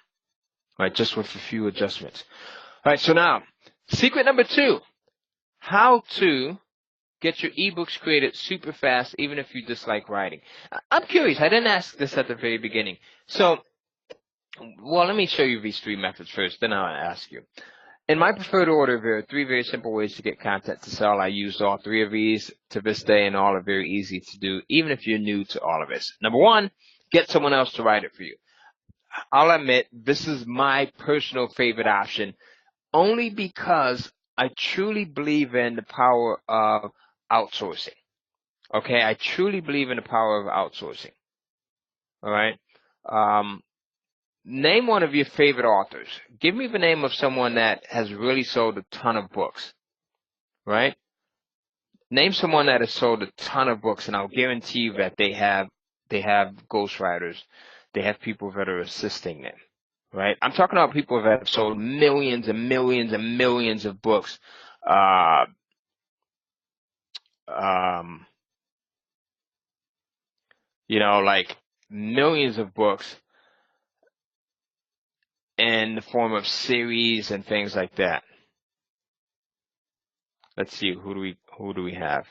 right? Just with a few adjustments. All right, so now, secret number 2, how to get your ebooks created super fast, even if you dislike writing. I'm curious. I didn't ask this at the very beginning. So, well, let me show you these 3 methods first, then I'll ask you. In my preferred order, there are 3 very simple ways to get content to sell. I used all 3 of these to this day, and all are very easy to do, even if you're new to all of this. Number 1, get someone else to write it for you. I'll admit, this is my personal favorite option, only because I truly believe in the power of outsourcing. Okay, I truly believe in the power of outsourcing. All right. Name one of your favorite authors. Give me the name of someone that has really sold a ton of books. Right? Name someone that has sold a ton of books, and I'll guarantee you that they have ghostwriters. They have people that are assisting them. Right? I'm talking about people that have sold millions and millions and millions of books. Like millions of books in the form of series and things like that. Let's see, who do we have?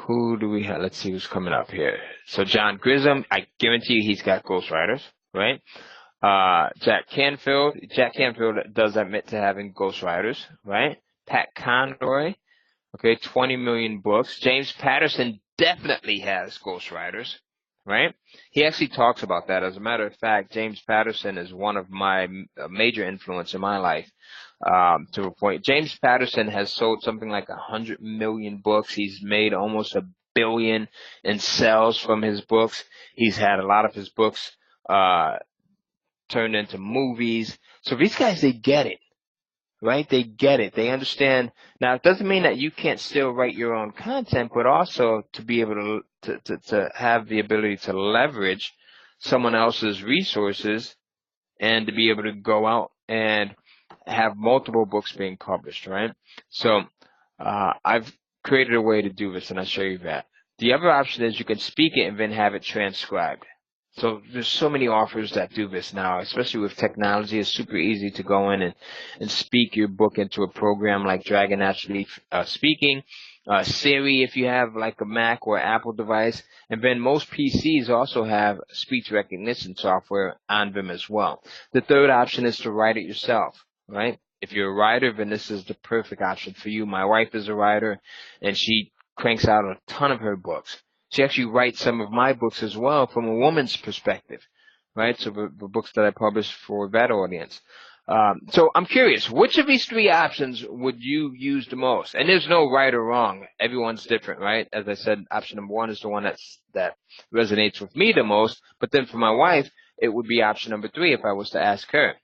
Let's see who's coming up here. So John Grisham, I guarantee you he's got ghostwriters, right? Jack Canfield does admit to having ghostwriters, right? Pat Conroy, okay, 20 million books. James Patterson definitely has ghostwriters, right? He actually talks about that. As a matter of fact, James Patterson is one of my major influence in my life, to a point. James Patterson has sold something like 100 million books. He's made almost $1 billion in sales from his books. He's had a lot of his books turned into movies. So these guys, they get it. Right? They get it. They understand. Now, it doesn't mean that you can't still write your own content, but also to be able to have the ability to leverage someone else's resources and to be able to go out and have multiple books being published, right? So, I've created a way to do this, and I'll show you that. The other option is you can speak it and then have it transcribed. So there's so many authors that do this now, especially with technology. It's super easy to go in and speak your book into a program like Dragon Naturally Speaking, Siri if you have like a Mac or Apple device, and then most PCs also have speech recognition software on them as well. The third option is to write it yourself, right? If you're a writer, then this is the perfect option for you. My wife is a writer, and she cranks out a ton of her books. She actually writes some of my books as well from a woman's perspective, right? So the books that I publish for that audience. So I'm curious, which of these 3 options would you use the most? And there's no right or wrong. Everyone's different, right? As I said, option number 1 is the one that resonates with me the most. But then for my wife, it would be option number 3 if I was to ask her.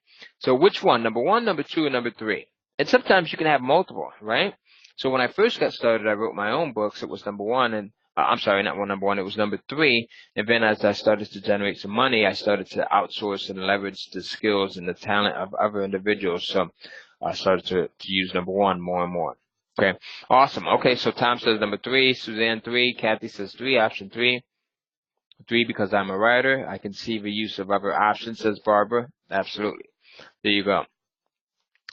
So which one? Number 1, number 2, and number 3? And sometimes you can have multiple, right? So when I first got started, I wrote my own books. It was number 1, and I'm sorry, not number 1. It was number 3. And then as I started to generate some money, I started to outsource and leverage the skills and the talent of other individuals. So I started to use number 1 more and more. Okay, awesome. Okay, so Tom says number 3, Suzanne 3, Kathy says 3, option 3. 3 because I'm a writer. I can see the use of other options, says Barbara. Absolutely. There you go.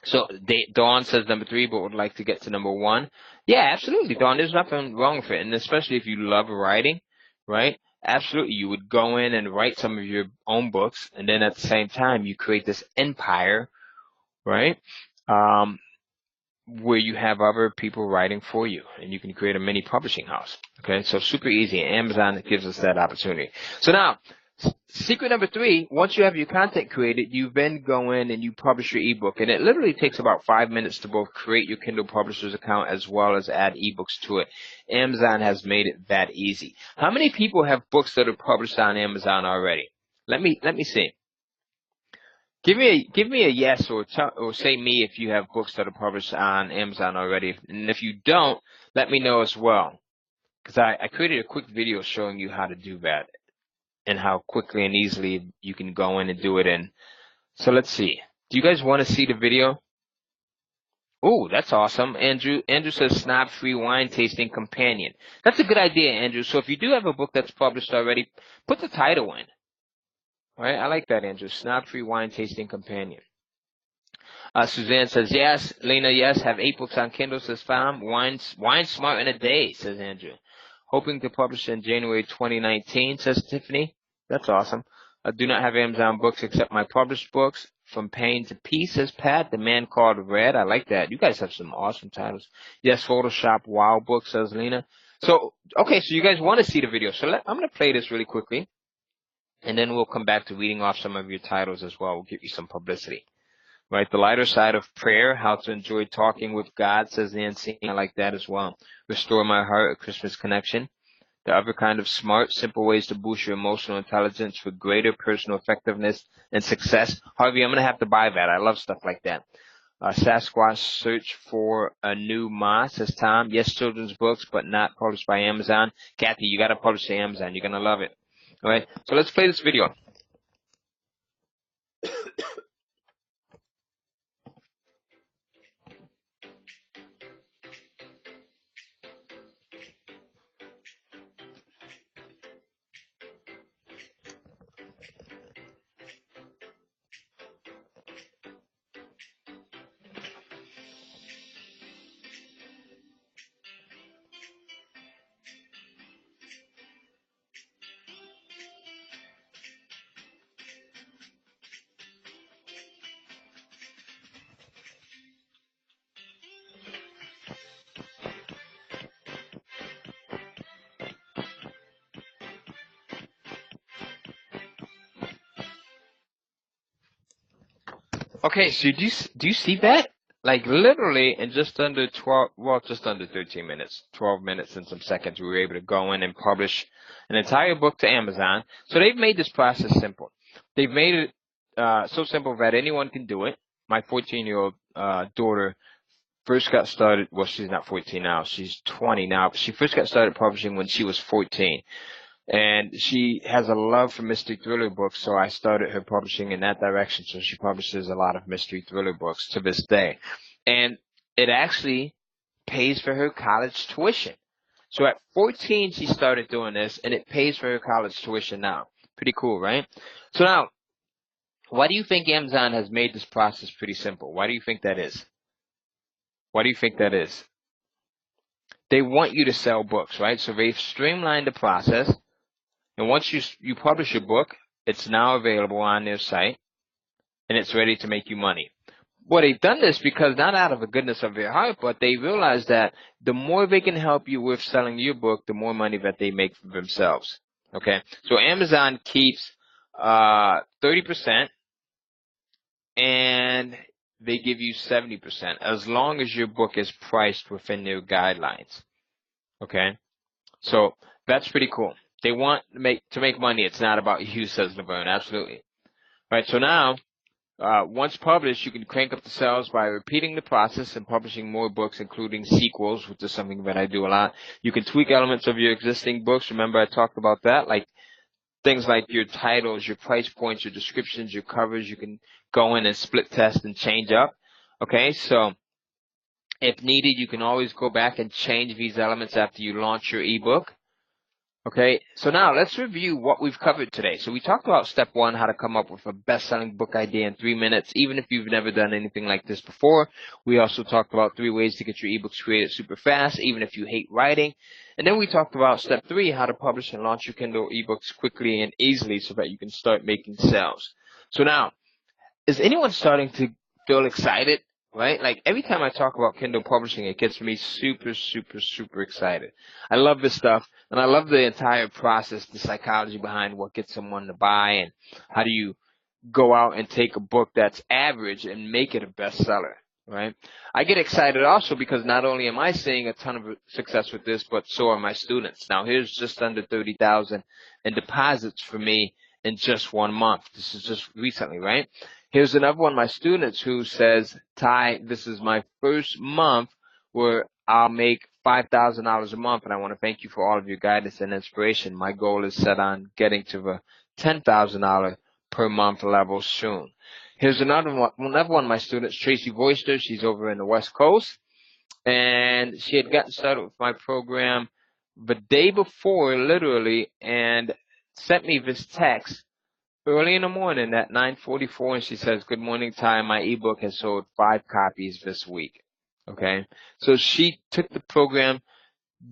So Dawn says number 3, but would like to get to number 1. Yeah, absolutely, Dawn. There's nothing wrong with it, and especially if you love writing, right? Absolutely, you would go in and write some of your own books, and then at the same time, you create this empire, right? Where you have other people writing for you, and you can create a mini publishing house. Okay, so super easy. Amazon gives us that opportunity. So now, Secret number 3, once you have your content created, you then go in and you publish your ebook. And it literally takes about 5 minutes to both create your Kindle Publishers account as well as add ebooks to it. Amazon has made it that easy. How many people have books that are published on Amazon already? Let me see. Give me a yes or say me if you have books that are published on Amazon already. And if you don't, let me know as well. Because I created a quick video showing you how to do that and how quickly and easily you can go in and do it in. So let's see. Do you guys want to see the video? Oh, that's awesome. Andrew says Snob-Free Wine Tasting Companion. That's a good idea, Andrew. So if you do have a book that's published already, put the title in. All right, I like that, Andrew. Snob-Free Wine Tasting Companion. Suzanne says, yes. Lena, yes. Have 8 books on Kindle, says Fam. Wine Smart in a day, says Andrew. Hoping to publish in January 2019, says Tiffany. That's awesome. I do not have Amazon books except my published books. From Pain to Peace, says Pat. The Man Called Red. I like that. You guys have some awesome titles. Yes, Photoshop Wow Book, says Lena. So, okay, so you guys want to see the video. So I'm going to play this really quickly. And then we'll come back to reading off some of your titles as well. We'll give you some publicity. Right, The Lighter Side of Prayer, How to Enjoy Talking with God, says Nancy. I like that as well. Restore My Heart, A Christmas Connection. The Other Kind of Smart, Simple Ways to Boost Your Emotional Intelligence for Greater Personal Effectiveness and Success. Harvey, I'm going to have to buy that. I love stuff like that. Sasquatch Search for a New Ma, says Tom. Yes, children's books, but not published by Amazon. Kathy, you got to publish to Amazon. You're going to love it. All right, so let's play this video. Okay, so do you see that? Like literally in just under 13 minutes, 12 minutes and some seconds, we were able to go in and publish an entire book to Amazon. So they've made this process simple. They've made it so simple that anyone can do it. My 14-year-old daughter first got started, well, she's not 14 now, she's 20 now, but she first got started publishing when she was 14. And she has a love for mystery thriller books, so I started her publishing in that direction. So she publishes a lot of mystery thriller books to this day. And it actually pays for her college tuition. So at 14, she started doing this, and it pays for her college tuition now. Pretty cool, right? So now, why do you think Amazon has made this process pretty simple? Why do you think that is? Why do you think that is? They want you to sell books, right? So they've streamlined the process. And once you publish your book, it's now available on their site, and it's ready to make you money. Well, they've done this because not out of the goodness of their heart, but they realize that the more they can help you with selling your book, the more money that they make for themselves. Okay? So Amazon keeps 30%, and they give you 70% as long as your book is priced within their guidelines. Okay? So that's pretty cool. They want to make money. It's not about you, says Laverne. Absolutely. Right. So now, once published, you can crank up the sales by repeating the process and publishing more books, including sequels, which is something that I do a lot. You can tweak elements of your existing books. Remember, I talked about that, like things like your titles, your price points, your descriptions, your covers. You can go in and split test and change up. Okay. So if needed, you can always go back and change these elements after you launch your ebook. Okay, so now let's review what we've covered today. So we talked about step 1, how to come up with a best-selling book idea in 3 minutes, even if you've never done anything like this before. We also talked about 3 ways to get your ebooks created super fast, even if you hate writing. And then we talked about step 3, how to publish and launch your Kindle ebooks quickly and easily so that you can start making sales. So now, is anyone starting to feel excited right? Like every time I talk about Kindle publishing, it gets me super, super, super excited. I love this stuff, and I love the entire process, the psychology behind what gets someone to buy, and how do you go out and take a book that's average and make it a bestseller, right? I get excited also because not only am I seeing a ton of success with this, but so are my students. Now here's just under 30,000 in deposits for me in just 1 month. This is just recently, right? Here's another one of my students who says, Ty, this is my first month where I'll make $5,000 a month, and I want to thank you for all of your guidance and inspiration. My goal is set on getting to the $10,000 per month level soon. Here's another one of my students, Tracy Voister. She's over in the West Coast, and she had gotten started with my program the day before, literally, and sent me this text early in the morning at 9:44, and she says, "Good morning, Ty. My ebook has sold 5 copies this week." Okay, so she took the program,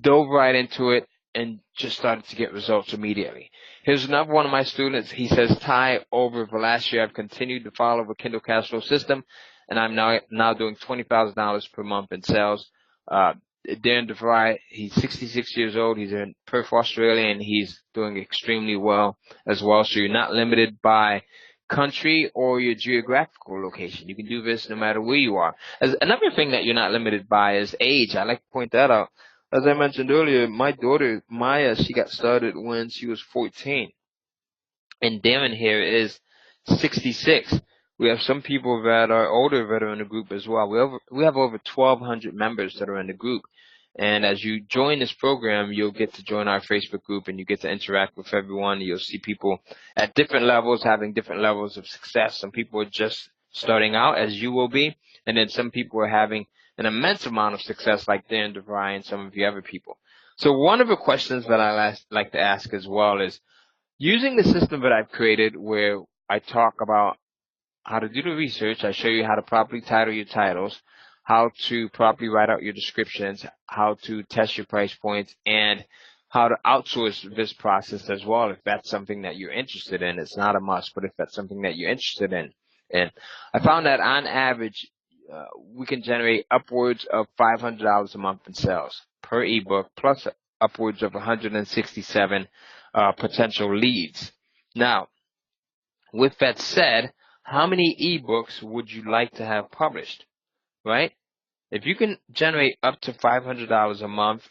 dove right into it, and just started to get results immediately. Here's another one of my students. He says, Ty, over the last year, I've continued to follow the Kindle cash flow system, and I'm now doing $20,000 per month in sales. Darren DeVry, he's 66 years old. He's in Perth, Australia, and he's doing extremely well as well. So you're not limited by country or your geographical location. You can do this no matter where you are. As another thing that you're not limited by is age. I like to point that out. As I mentioned earlier, my daughter, Maya, she got started when she was 14. And Darren here is 66. We have some people that are older that are in the group as well. We have over 1,200 members that are in the group. And as you join this program, you'll get to join our Facebook group and you get to interact with everyone. You'll see people at different levels having different levels of success. Some people are just starting out, as you will be. And then some people are having an immense amount of success like Darren DeVry and some of the other people. So one of the questions that I like to ask as well is, using the system that I've created where I talk about how to do the research, I show you how to properly title your titles, how to properly write out your descriptions, how to test your price points, and how to outsource this process as well if that's something that you're interested in. It's not a must, but if that's something that you're interested in. And I found that on average, we can generate upwards of $500 a month in sales per ebook, plus upwards of 167 potential leads. Now, with that said, how many ebooks would you like to have published, right? If you can generate up to $500 a month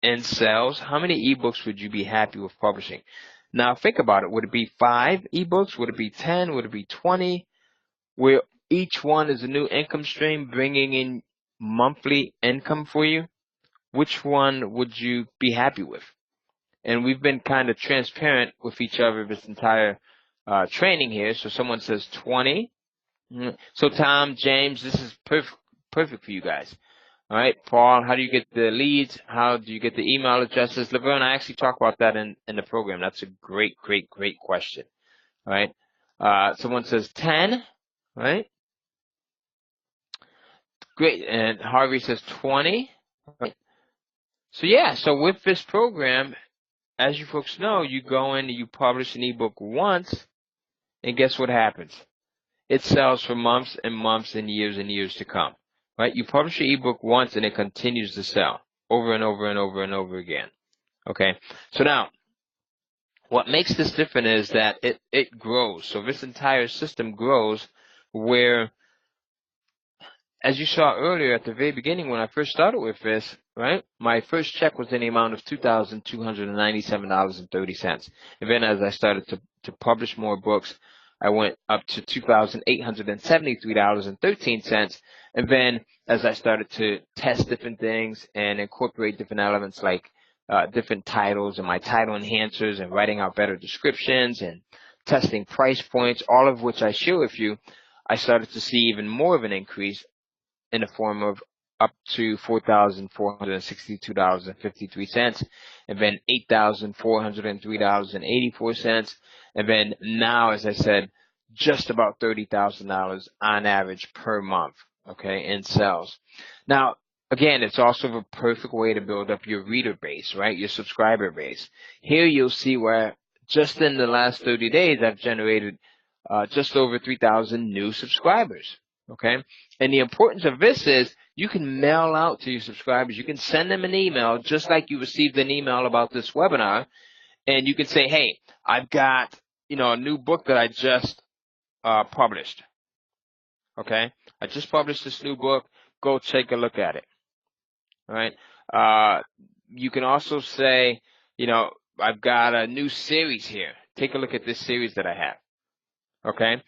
in sales, how many ebooks would you be happy with publishing? Now, think about it. Would it be 5 ebooks? Would it be 10? Would it be 20? Where each one is a new income stream bringing in monthly income for you? Which one would you be happy with? And we've been kind of transparent with each other this entire training here. So someone says 20. So Tom, James, this is perfect for you guys. All right, Paul, how do you get the leads? How do you get the email addresses? Laverne, I actually talk about that in the program. That's a great question. All right. Someone says 10. Right? Great. And Harvey says 20. Right? So yeah, so with this program, as you folks know, you go in and you publish an ebook once, and guess what happens? It sells for months and months and years to come. Right? You publish your ebook once and it continues to sell over and over and over and over again. Okay? So now, what makes this different is that it grows. So this entire system grows where, as you saw earlier at the very beginning when I first started with this, right, my first check was in the amount of $2,297.30. And then as I started to publish more books, I went up to $2,873.13. And then as I started to test different things and incorporate different elements like different titles and my title enhancers and writing out better descriptions and testing price points, all of which I share with you, I started to see even more of an increase in the form of up to $4,462.53, and then $8,403.84, and then now, as I said, just about $30,000 on average per month, okay, in sales. Now, again, it's also the perfect way to build up your reader base, right, your subscriber base. Here you'll see where just in the last 30 days, I've generated just over 3,000 new subscribers. Okay. And the importance of this is you can mail out to your subscribers. You can send them an email just like you received an email about this webinar. And you can say, hey, I've got, a new book that I just published. Okay. I just published this new book. Go take a look at it. All right. You can also say, I've got a new series here. Take a look at this series that I have. Okay.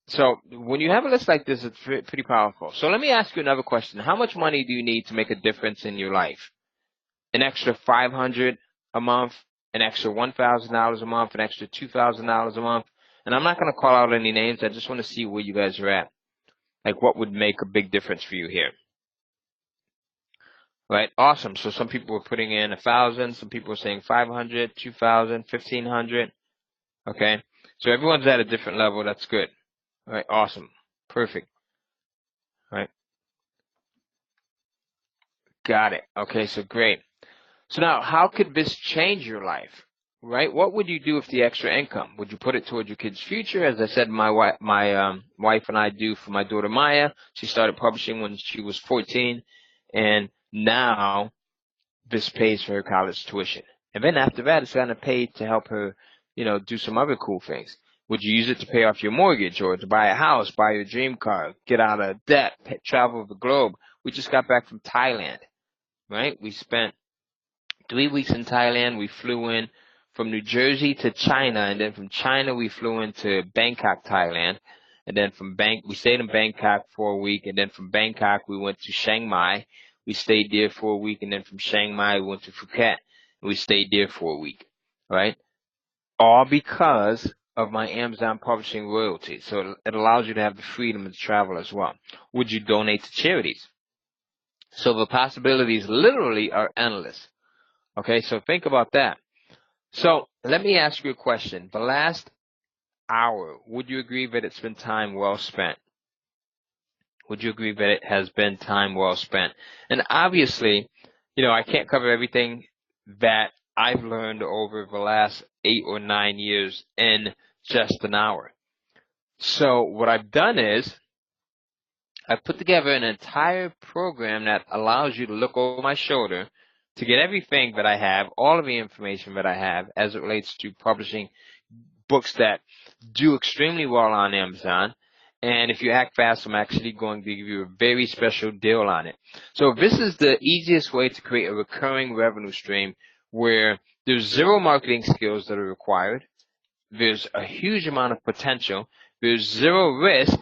So when you have a list like this, it's pretty powerful. So let me ask you another question. How much money do you need to make a difference in your life? An extra $500 a month, an extra $1,000 a month, an extra $2,000 a month. And I'm not going to call out any names. I just want to see where you guys are at. Like what would make a big difference for you here? Right? Awesome. So some people were putting in 1,000. Some people were saying 500, 2,000, 1,500. Okay. So everyone's at a different level. That's good. All right. Awesome. Perfect. All right. Got it. Okay. So great. So now how could this change your life? Right? What would you do with the extra income? Would you put it towards your kid's future? As I said, my wife and I do for my daughter Maya. She started publishing when she was 14, and now this pays for her college tuition. And then after that, it's going to pay to help her, do some other cool things. Would you use it to pay off your mortgage or to buy a house, buy your dream car, get out of debt, travel the globe? We just got back from Thailand, right? We spent 3 weeks in Thailand. We flew in from New Jersey to China, and then from China we flew into Bangkok, Thailand, and then we stayed in Bangkok for a week, and then from Bangkok we went to Chiang Mai. We stayed there for a week, and then from Chiang Mai we went to Phuket, and we stayed there for a week, right? All because of my Amazon publishing royalty. So it allows you to have the freedom to travel as well. Would you donate to charities? So the possibilities literally are endless. Okay, so think about that. So let me ask you a question. The last hour, would you agree that it's been time well spent? Would you agree that it has been time well spent? And obviously, I can't cover everything that I've learned over the last 8 or 9 years in just an hour. So what I've done is I've put together an entire program that allows you to look over my shoulder to get everything that I have, all of the information that I have as it relates to publishing books that do extremely well on Amazon. And if you act fast, I'm actually going to give you a very special deal on it. So this is the easiest way to create a recurring revenue stream where there's zero marketing skills that are required. There's a huge amount of potential. There's zero risk,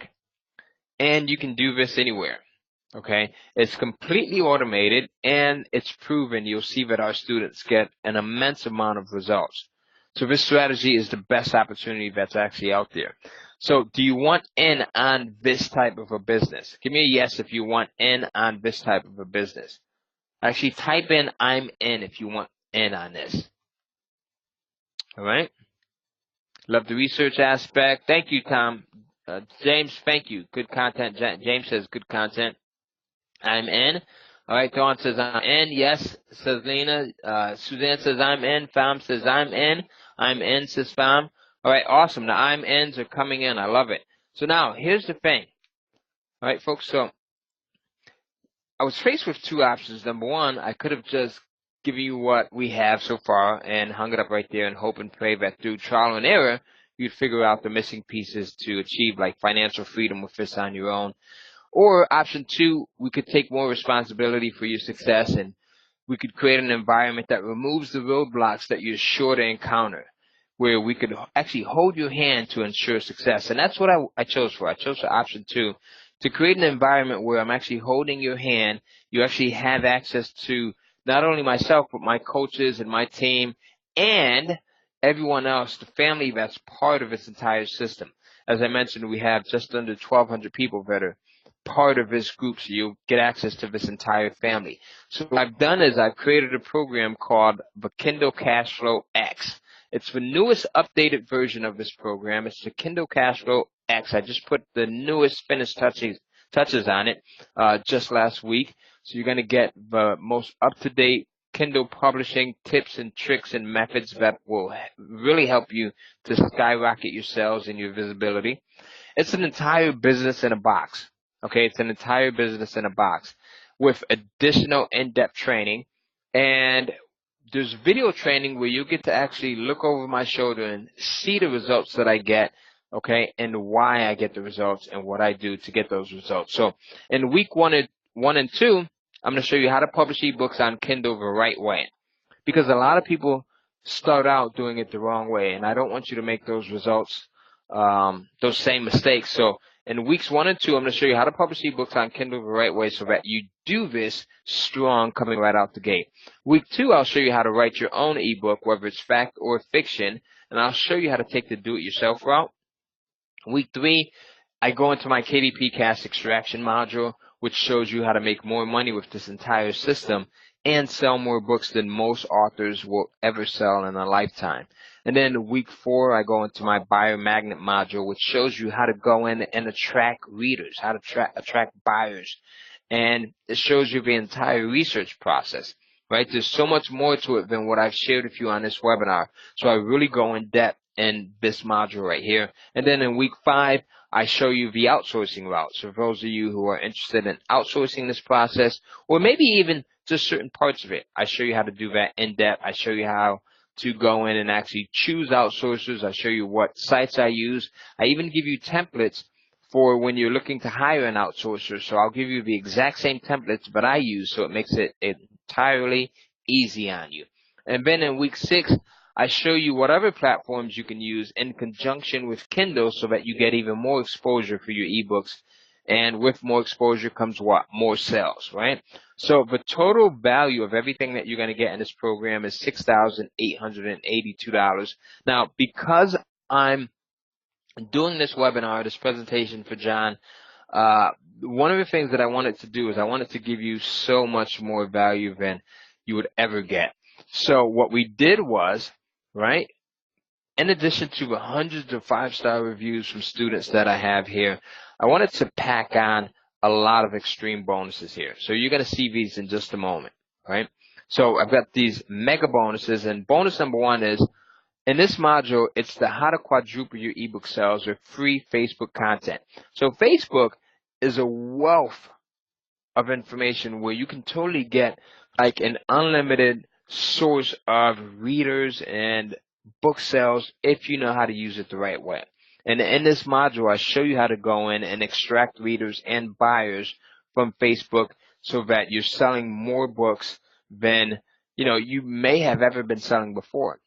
and you can do this anywhere. Okay, it's completely automated and it's proven. You'll see that our students get an immense amount of results. So this strategy is the best opportunity that's actually out there. So do you want in on this type of a business? Give me a yes if you want in on this type of a business. Actually type in I'm in if you want in on this. All right. Love the research aspect. Thank you, Tom. James, thank you. Good content. James says good content. I'm in. All right, Dawn says I'm in. Yes, says Lena. Suzanne says I'm in. Fam says I'm in. I'm in, says Fam. All right, awesome. The I'm ins are coming in. I love it. So now, here's the thing. All right, folks, so I was faced with two options. Number one, I could have just given you what we have so far and hung it up right there and hope and pray that through trial and error, you'd figure out the missing pieces to achieve like financial freedom with this on your own. Or option two, we could take more responsibility for your success and we could create an environment that removes the roadblocks that you're sure to encounter, where we could actually hold your hand to ensure success. And that's what I chose for. I chose for option two, to create an environment where I'm actually holding your hand. You actually have access to not only myself, but my coaches and my team and everyone else, the family that's part of this entire system. As I mentioned, we have just under 1,200 people that are part of this group, so you'll get access to this entire family. So what I've done is I've created a program called the Kindle Cashflow X. It's the newest updated version of this program. It's the Kindle Cashflow X. I just put the newest finished touches on it just last week. So you're going to get the most up-to-date Kindle publishing tips and tricks and methods that will really help you to skyrocket your sales and your visibility. It's an entire business in a box. Okay, it's an entire business in a box with additional in-depth training, and there's video training where you get to actually look over my shoulder and see the results that I get, okay, and why I get the results and what I do to get those results. So in week one and two, I'm going to show you how to publish ebooks on Kindle the right way, because a lot of people start out doing it the wrong way, and I don't want you to make those results, those same mistakes. So in weeks 1 and 2, I'm going to show you how to publish ebooks on Kindle the right way so that you do this strong coming right out the gate. Week 2, I'll show you how to write your own ebook, whether it's fact or fiction, and I'll show you how to take the do-it-yourself route. Week 3, I go into my KDP Cash Extraction module, which shows you how to make more money with this entire system and sell more books than most authors will ever sell in a lifetime. And then week 4, I go into my Buyer Magnet module, which shows you how to go in and attract readers, how to attract buyers. And it shows you the entire research process, right? There's so much more to it than what I've shared with you on this webinar. So I really go in depth in this module right here. And then in week 5, I show you the outsourcing route. So for those of you who are interested in outsourcing this process, or maybe even just certain parts of it, I show you how to do that in depth. I show you how to go in and actually choose outsourcers. I show you what sites I use. I even give you templates for when you're looking to hire an outsourcer. So I'll give you the exact same templates that I use, so it makes it entirely easy on you. And then in week 6, I show you what other platforms you can use in conjunction with Kindle so that you get even more exposure for your ebooks. And with more exposure comes what? More sales, right? So the total value of everything that you're going to get in this program is $6,882. Now, because I'm doing this webinar, this presentation for John, one of the things that I wanted to do is I wanted to give you so much more value than you would ever get. So what we did was, right, in addition to the hundreds of 5-star reviews from students that I have here, I wanted to pack on a lot of extreme bonuses here. So you're going to see these in just a moment, right? So I've got these mega bonuses, and bonus number 1 is, in this module, it's the how to quadruple your ebook sales with free Facebook content. So Facebook is a wealth of information where you can totally get like an unlimited source of readers and book sales if you know how to use it the right way. And in this module, I show you how to go in and extract readers and buyers from Facebook so that you're selling more books than you may have ever been selling before.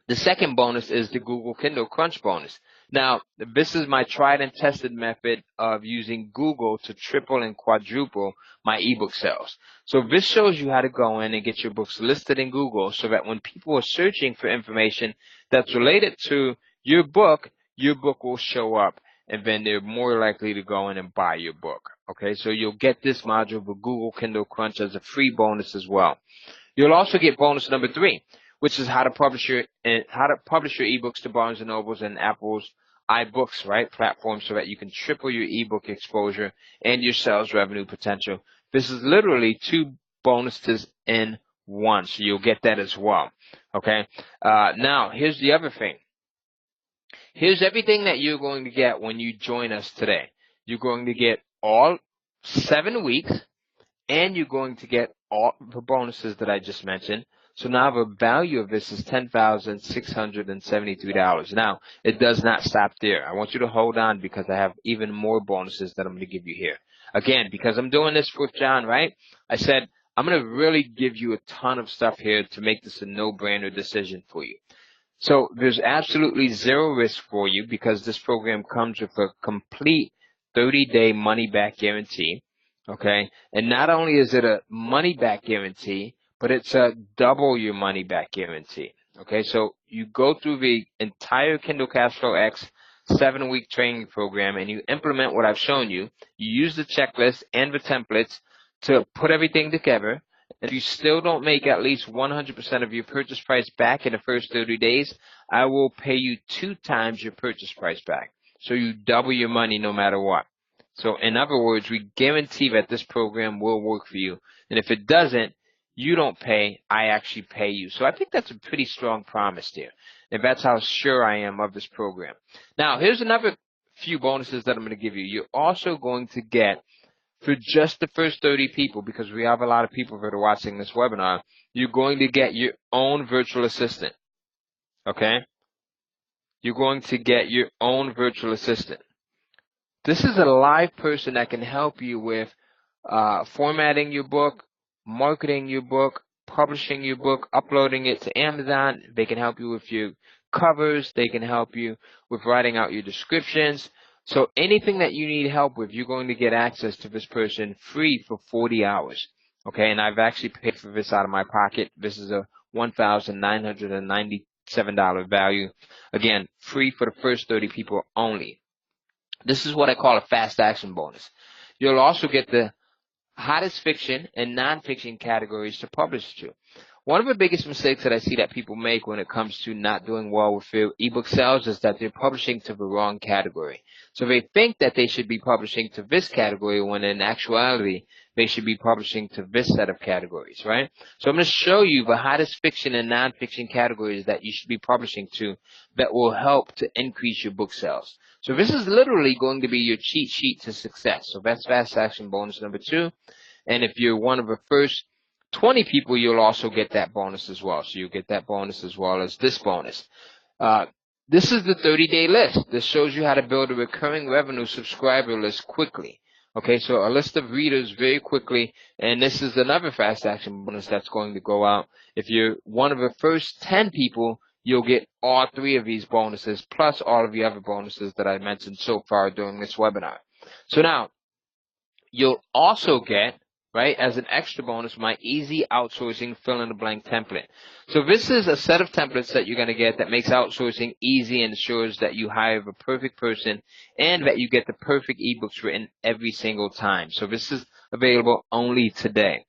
The second bonus is the Google Kindle Crunch bonus. Now, this is my tried and tested method of using Google to triple and quadruple my ebook sales. So this shows you how to go in and get your books listed in Google so that when people are searching for information that's related to your book will show up, and then they're more likely to go in and buy your book. Okay, so you'll get this module with Google Kindle Crunch as a free bonus as well. You'll also get bonus number 3, which is how to publish your ebooks to Barnes & Nobles and Apple's iBooks, right, platform, so that you can triple your ebook exposure and your sales revenue potential. This is literally 2 bonuses in one, so you'll get that as well. Okay. Now here's the other thing. Here's everything that you're going to get when you join us today. You're going to get all 7 weeks, and you're going to get all the bonuses that I just mentioned. So now the value of this is $10,673. Now, it does not stop there. I want you to hold on because I have even more bonuses that I'm going to give you here. Again, because I'm doing this with John, right? I said I'm going to really give you a ton of stuff here to make this a no-brainer decision for you. So there's absolutely zero risk for you because this program comes with a complete 30-day money-back guarantee, okay? And not only is it a money-back guarantee, but it's a double your money-back guarantee, okay? So you go through the entire Kindle Cashflow X 7-week training program and you implement what I've shown you. You use the checklist and the templates to put everything together. If you still don't make at least 100% of your purchase price back in the first 30 days, I will pay you 2 times your purchase price back. So you double your money no matter what. So in other words, we guarantee that this program will work for you. And if it doesn't, you don't pay, I actually pay you. So I think that's a pretty strong promise there. And that's how sure I am of this program. Now, here's another few bonuses that I'm going to give you. You're also going to get, for just the first 30 people, because we have a lot of people that are watching this webinar, you're going to get your own virtual assistant. Okay? You're going to get your own virtual assistant. This is a live person that can help you with formatting your book, marketing your book, publishing your book, uploading it to Amazon. They can help you with your covers. They can help you with writing out your descriptions. So anything that you need help with, you're going to get access to this person free for 40 hours. Okay, and I've actually paid for this out of my pocket. This is a $1,997 value. Again, free for the first 30 people only. This is what I call a fast action bonus. You'll also get the hottest fiction and nonfiction categories to publish to. One of the biggest mistakes that I see that people make when it comes to not doing well with their ebook sales is that they're publishing to the wrong category. So they think that they should be publishing to this category when in actuality they should be publishing to this set of categories, right? So I'm going to show you the hottest fiction and nonfiction categories that you should be publishing to that will help to increase your book sales. So this is literally going to be your cheat sheet to success. So that's fast action bonus number 2. And if you're one of the first 20 people, you'll also get that bonus as well. So you'll get that bonus as well as this bonus. This is the 30-day list. This shows you how to build a recurring revenue subscriber list quickly. Okay, so a list of readers very quickly. And this is another fast action bonus that's going to go out. If you're one of the first 10 people, you'll get all 3 of these bonuses plus all of the other bonuses that I mentioned so far during this webinar. So now, you'll also get, right, as an extra bonus, my easy outsourcing fill-in-the-blank template. So this is a set of templates that you're going to get that makes outsourcing easy and ensures that you hire the perfect person and that you get the perfect ebooks written every single time. So this is available only today.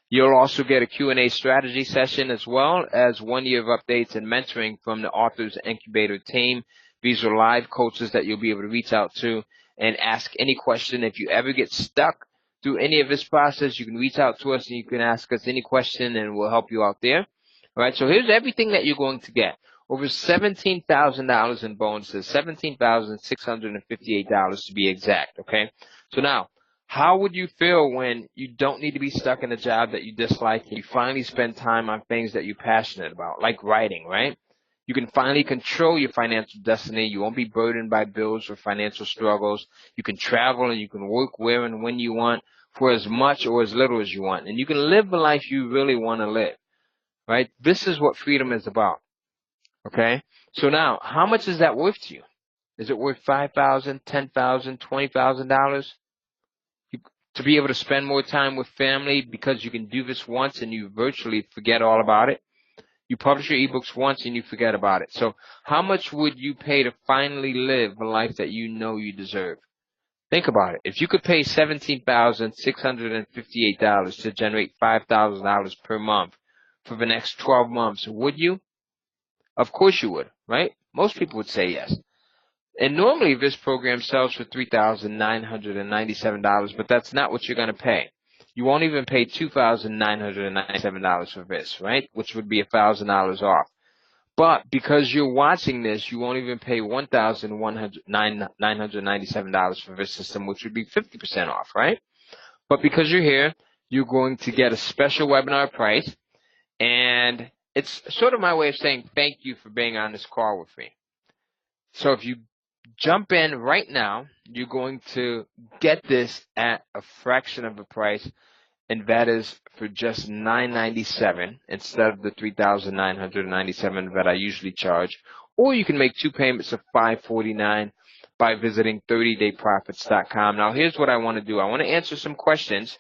You'll also get a Q&A strategy session as well as 1 year of updates and mentoring from the Authors Incubator team. These are live coaches that you'll be able to reach out to and ask any question. If you ever get stuck through any of this process, you can reach out to us and you can ask us any question and we'll help you out there. All right, so here's everything that you're going to get. Over $17,000 in bonuses, $17,658 to be exact, okay? So now, how would you feel when you don't need to be stuck in a job that you dislike and you finally spend time on things that you're passionate about, like writing, right? You can finally control your financial destiny. You won't be burdened by bills or financial struggles. You can travel and you can work where and when you want for as much or as little as you want. And you can live the life you really want to live, right? This is what freedom is about, okay? So now, how much is that worth to you? Is it worth $5,000, $10,000, $20,000? To be able to spend more time with family because you can do this once and you virtually forget all about it? You publish your ebooks once and you forget about it. So how much would you pay to finally live the life that you know you deserve? Think about it. If you could pay $17,658 to generate $5,000 per month for the next 12 months, would you? Of course you would, right? Most people would say yes. And normally this program sells for $3,997, but that's not what you're going to pay. You won't even pay $2,997 for this, right? Which would be $1,000 off. But because you're watching this, you won't even pay $1,997 for this system, which would be 50% off, right? But because you're here, you're going to get a special webinar price. And it's sort of my way of saying thank you for being on this call with me. So if you jump in right now, you're going to get this at a fraction of the price, and that is for just $997 instead of the $3,997 that I usually charge. Or you can make 2 payments of $549 by visiting 30dayprofits.com. Now, here's what I want to do. I want to answer some questions,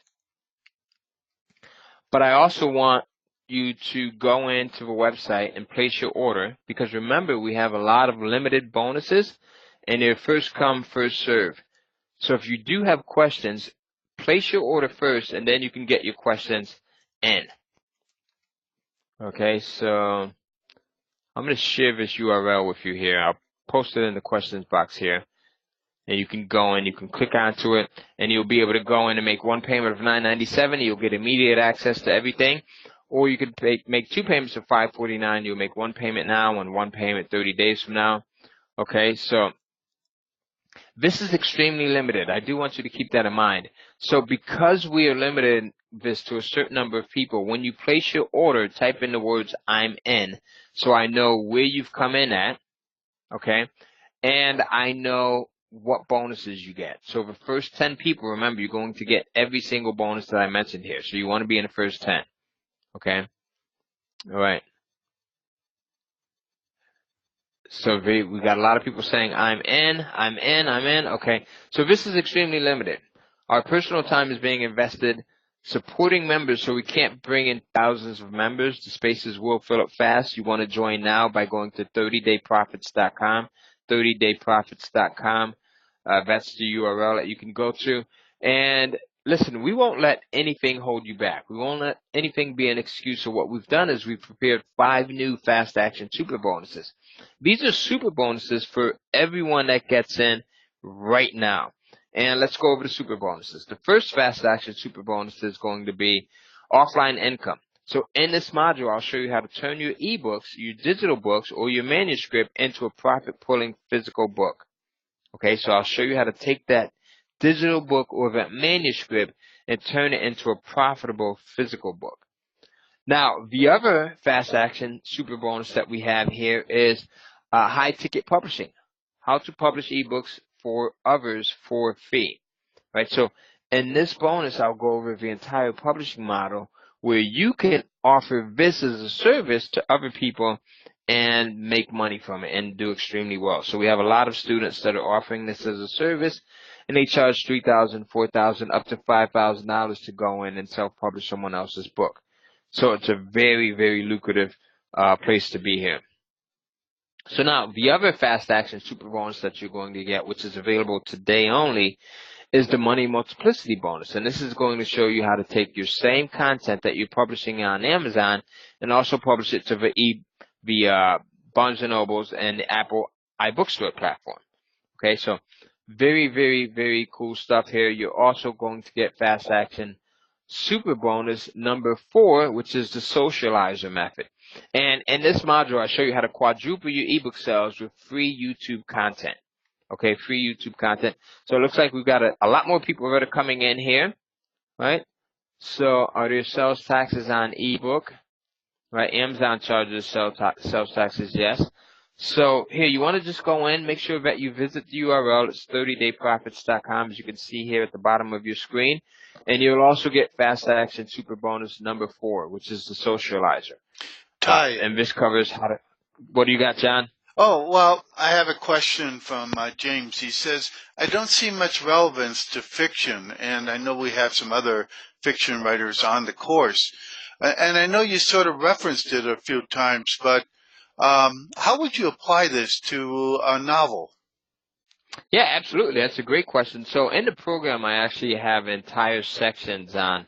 but I also want you to go into the website and place your order, because remember, we have a lot of limited bonuses and they're first come, first serve. So if you do have questions, place your order first and then you can get your questions in. Okay, so I'm going to share this URL with you here. I'll post it in the questions box here. And you can go in, you can click onto it, and you'll be able to go in and make 1 payment of $997. You'll get immediate access to everything. or you could make 2 payments of $549. You'll make 1 payment now and 1 payment 30 days from now. Okay, so this is extremely limited. I do want you to keep that in mind. So because we are limited this to a certain number of people, when you place your order, type in the words "I'm in," so I know where you've come in at, okay, and I know what bonuses you get. So the first 10 people, remember, you're going to get every single bonus that I mentioned here. So you want to be in the first 10, okay? All right. So we got a lot of people saying, I'm in. Okay. So this is extremely limited. Our personal time is being invested supporting members, so we can't bring in thousands of members. The spaces will fill up fast. You want to join now by going to 30dayprofits.com, 30dayprofits.com. That's the URL that you can go to. And listen, we won't let anything hold you back. We won't let anything be an excuse. So what we've done is we've prepared 5 new fast action super bonuses. These are super bonuses for everyone that gets in right now. And let's go over the super bonuses. The first fast action super bonus is going to be offline income. So in this module, I'll show you how to turn your ebooks, your digital books, or your manuscript into a profit-pulling physical book. Okay, so I'll show you how to take that digital book or that manuscript and turn it into a profitable physical book. Now, the other fast action super bonus that we have here is high ticket publishing. How to publish ebooks for others for a fee. Right? So in this bonus, I'll go over the entire publishing model where you can offer this as a service to other people and make money from it and do extremely well. So we have a lot of students that are offering this as a service, and they charge $3,000, $4,000, up to $5,000 to go in and self-publish someone else's book. So it's a very, very lucrative place to be here. So now, the other fast action super bonus that you're going to get, which is available today only, is the money multiplicity bonus. And this is going to show you how to take your same content that you're publishing on Amazon and also publish it to the Barnes & Nobles and the Apple iBookstore platform. Okay, so very, very, very cool stuff here. You're also going to get fast action super bonus number 4, which is the socializer method. And in this module, I show you how to quadruple your ebook sales with free YouTube content. Okay, free YouTube content. So it looks like we've got a lot more people that are coming in here, right? So are there sales taxes on ebook? Right, Amazon charges sales taxes, yes. So here, you want to just go in, make sure that you visit the URL. It's 30dayprofits.com, as you can see here at the bottom of your screen. And you'll also get fast action super bonus number 4, which is the socializer. Ty. And this covers how to, what do you got, John? Oh, well, I have a question from James. He says, I don't see much relevance to fiction, and I know we have some other fiction writers on the course. And I know you sort of referenced it a few times, but how would you apply this to a novel? Yeah, absolutely. That's a great question. So in the program, I actually have entire sections on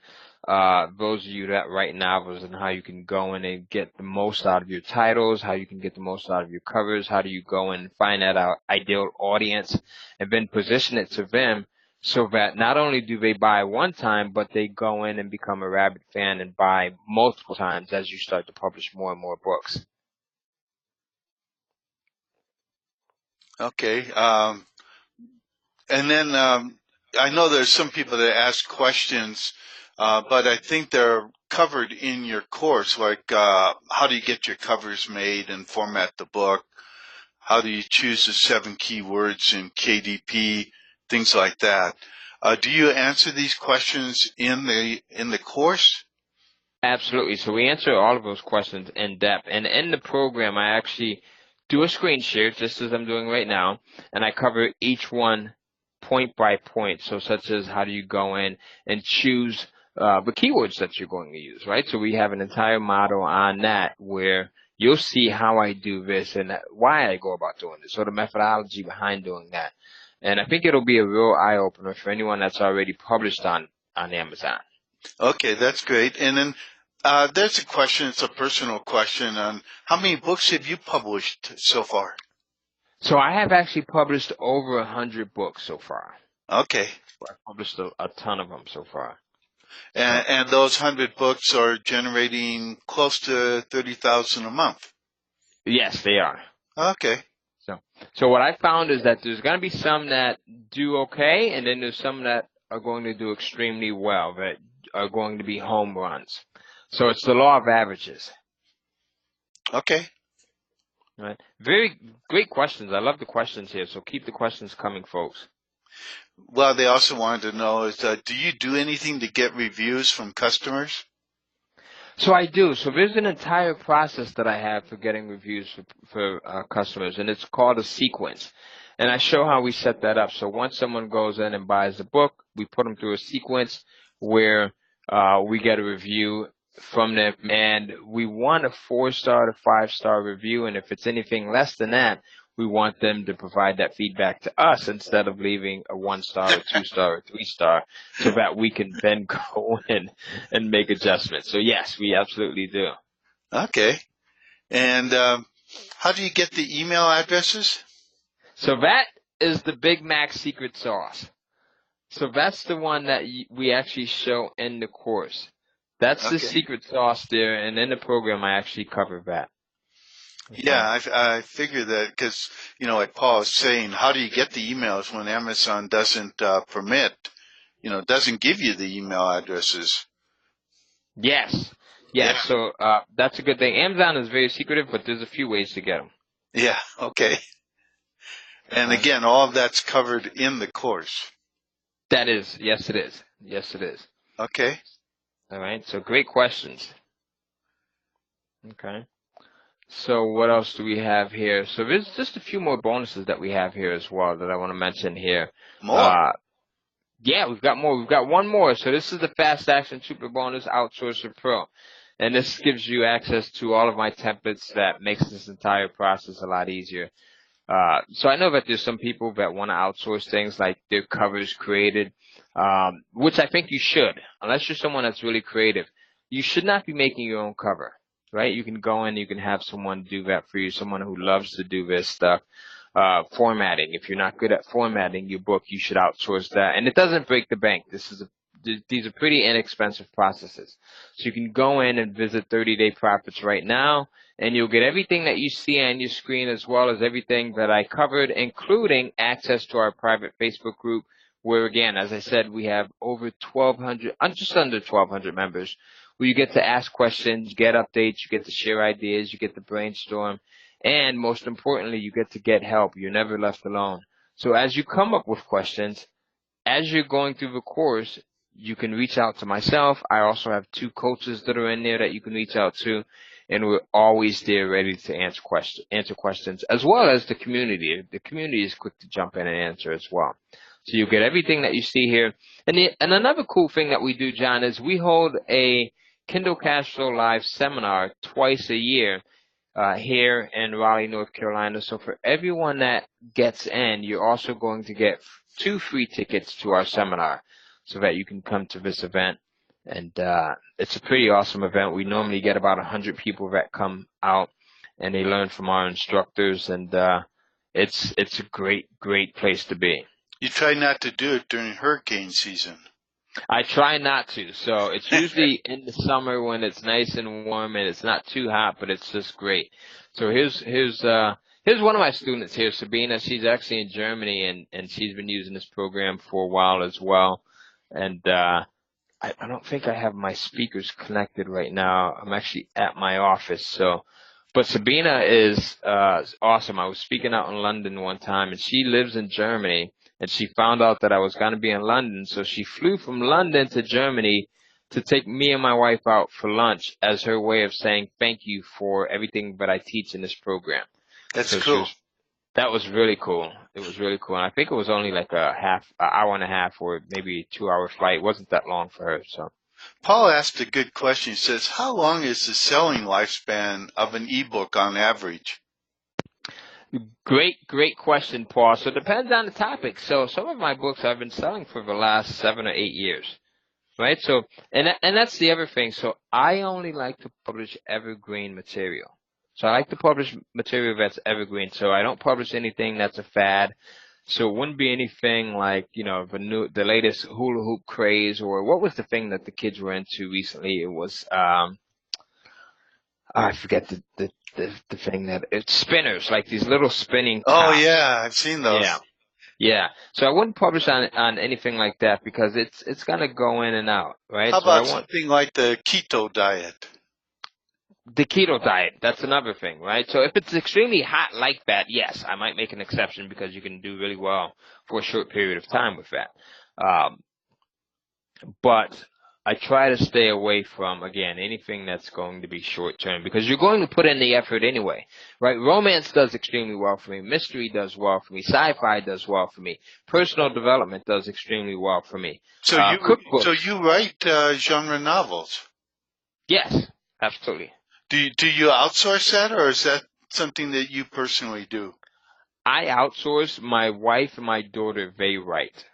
those of you that write novels and how you can go in and get the most out of your titles, how you can get the most out of your covers, how do you go in and find that ideal audience and then position it to them so that not only do they buy one time, but they go in and become a rabid fan and buy multiple times as you start to publish more and more books. Okay. And then I know there's some people that ask questions, but I think they're covered in your course, like how do you get your covers made and format the book? How do you choose the 7 keywords in KDP? Things like that. Do you answer these questions in the course? Absolutely. So we answer all of those questions in depth. And in the program, I actually do a screen share, just as I'm doing right now, and I cover each one point by point. So such as how do you go in and choose the keywords that you're going to use, right? So we have an entire model on that where you'll see how I do this and why I go about doing this, so the methodology behind doing that. And I think it'll be a real eye-opener for anyone that's already published on Amazon. Okay, that's great. And then there's a question, it's a personal question on how many books have you published so far? So I have actually published over 100 books so far. Okay. I've published a ton of them so far. And those 100 books are generating close to 30,000 a month. Yes, they are. Okay. So what I found is that there's going to be some that do okay, and then there's some that are going to do extremely well, that are going to be home runs. So it's the law of averages. Okay. Right. Very great questions. I love the questions here. So keep the questions coming, folks. Well, they also wanted to know is, do you do anything to get reviews from customers? So I do. So there's an entire process that I have for getting reviews for customers, and it's called a sequence. And I show how we set that up. So once someone goes in and buys the book, we put them through a sequence where we get a review from them, and we want a 4-star to 5-star review. And if it's anything less than that, we want them to provide that feedback to us instead of leaving a 1-star, a 2-star, or 3-star, so that we can then go in and make adjustments. So yes, we absolutely do. Okay. And how do you get the email addresses? So that is the Big Mac secret sauce. So that's the one that we actually show in the course. That's the secret sauce there, and in the program I actually cover that. Okay. Yeah, I figure that because, like Paul is saying, how do you get the emails when Amazon doesn't doesn't give you the email addresses? Yes. Yeah. So that's a good thing. Amazon is very secretive, but there's a few ways to get them. Yeah, okay. And again, all of that's covered in the course. That is. Yes, it is. Yes, it is. Okay. All right. So great questions. Okay. So what else do we have here? So there's just a few more bonuses that we have here as well that I want to mention here. More? Yeah, we've got more. We've got one more. So this is the Fast Action Super Bonus Outsourcer Pro. And this gives you access to all of my templates that makes this entire process a lot easier. So I know that there's some people that want to outsource things like their covers created, which I think you should. Unless you're someone that's really creative, you should not be making your own cover. Right? You can go in, you can have someone do that for you, someone who loves to do this stuff. Formatting. If you're not good at formatting your book, you should outsource that. And it doesn't break the bank. These are pretty inexpensive processes. So you can go in and visit 30 Day Profits right now, and you'll get everything that you see on your screen as well as everything that I covered, including access to our private Facebook group, where again, as I said, we have over 1,200, just under 1,200 members, where you get to ask questions, get updates, you get to share ideas, you get to brainstorm, and most importantly, you get to get help. You're never left alone. So as you come up with questions, as you're going through the course, you can reach out to myself. I also have 2 coaches that are in there that you can reach out to, and we're always there ready to answer questions, as well as the community. The community is quick to jump in and answer as well. So you get everything that you see here. And another cool thing that we do, John, is we hold a Kindle Cashflow Live seminar twice a year here in Raleigh, North Carolina. So for everyone that gets in, you're also going to get 2 free tickets to our seminar so that you can come to this event. And it's a pretty awesome event. We normally get about 100 people that come out, and they learn from our instructors, and it's a great place to be. You try not to do it during hurricane season. I try not to. So it's usually in the summer when it's nice and warm and it's not too hot, but it's just great. So here's one of my students here, Sabina. She's actually in Germany, and she's been using this program for a while as well. And I don't think I have my speakers connected right now. I'm actually at my office. But Sabina is awesome. I was speaking out in London one time, and she lives in Germany. And she found out that I was going to be in London, so she flew from London to Germany to take me and my wife out for lunch as her way of saying thank you for everything that I teach in this program. That's cool. That was really cool. It was really cool. And I think it was only like an hour and a half or maybe a 2-hour flight. It wasn't that long for her. So Paul asked a good question. He says, how long is the selling lifespan of an ebook on average? Great question, Paul. So it depends on the topic. So some of my books I've been selling for the last 7 or 8 years, right? So, and that's the other thing. So I only like to publish evergreen material. So I like to publish material that's evergreen. So I don't publish anything that's a fad. So it wouldn't be anything like, the latest hula hoop craze, or what was the thing that the kids were into recently? It was, I forget the thing that it's spinners, like these little spinning Oh tops. yeah, I've seen Yeah. those. Yeah. So I wouldn't publish on anything like that because it's gonna go in and out, right? How So I about want something like the keto diet? the keto diet. That's another thing, right? So if it's extremely hot like that, yes, I might make an exception because you can do really well for a short period of time with that. Um, but I try to stay away from, again, anything that's going to be short term because you're going to put in the effort anyway, right? Romance does extremely well for me. Mystery does well for me. Sci-fi does well for me. Personal development does extremely well for me. So Cookbooks, you write genre novels. yes, absolutely. Do you outsource that, or is that something that you personally do? I outsource. My wife and my daughter, they write.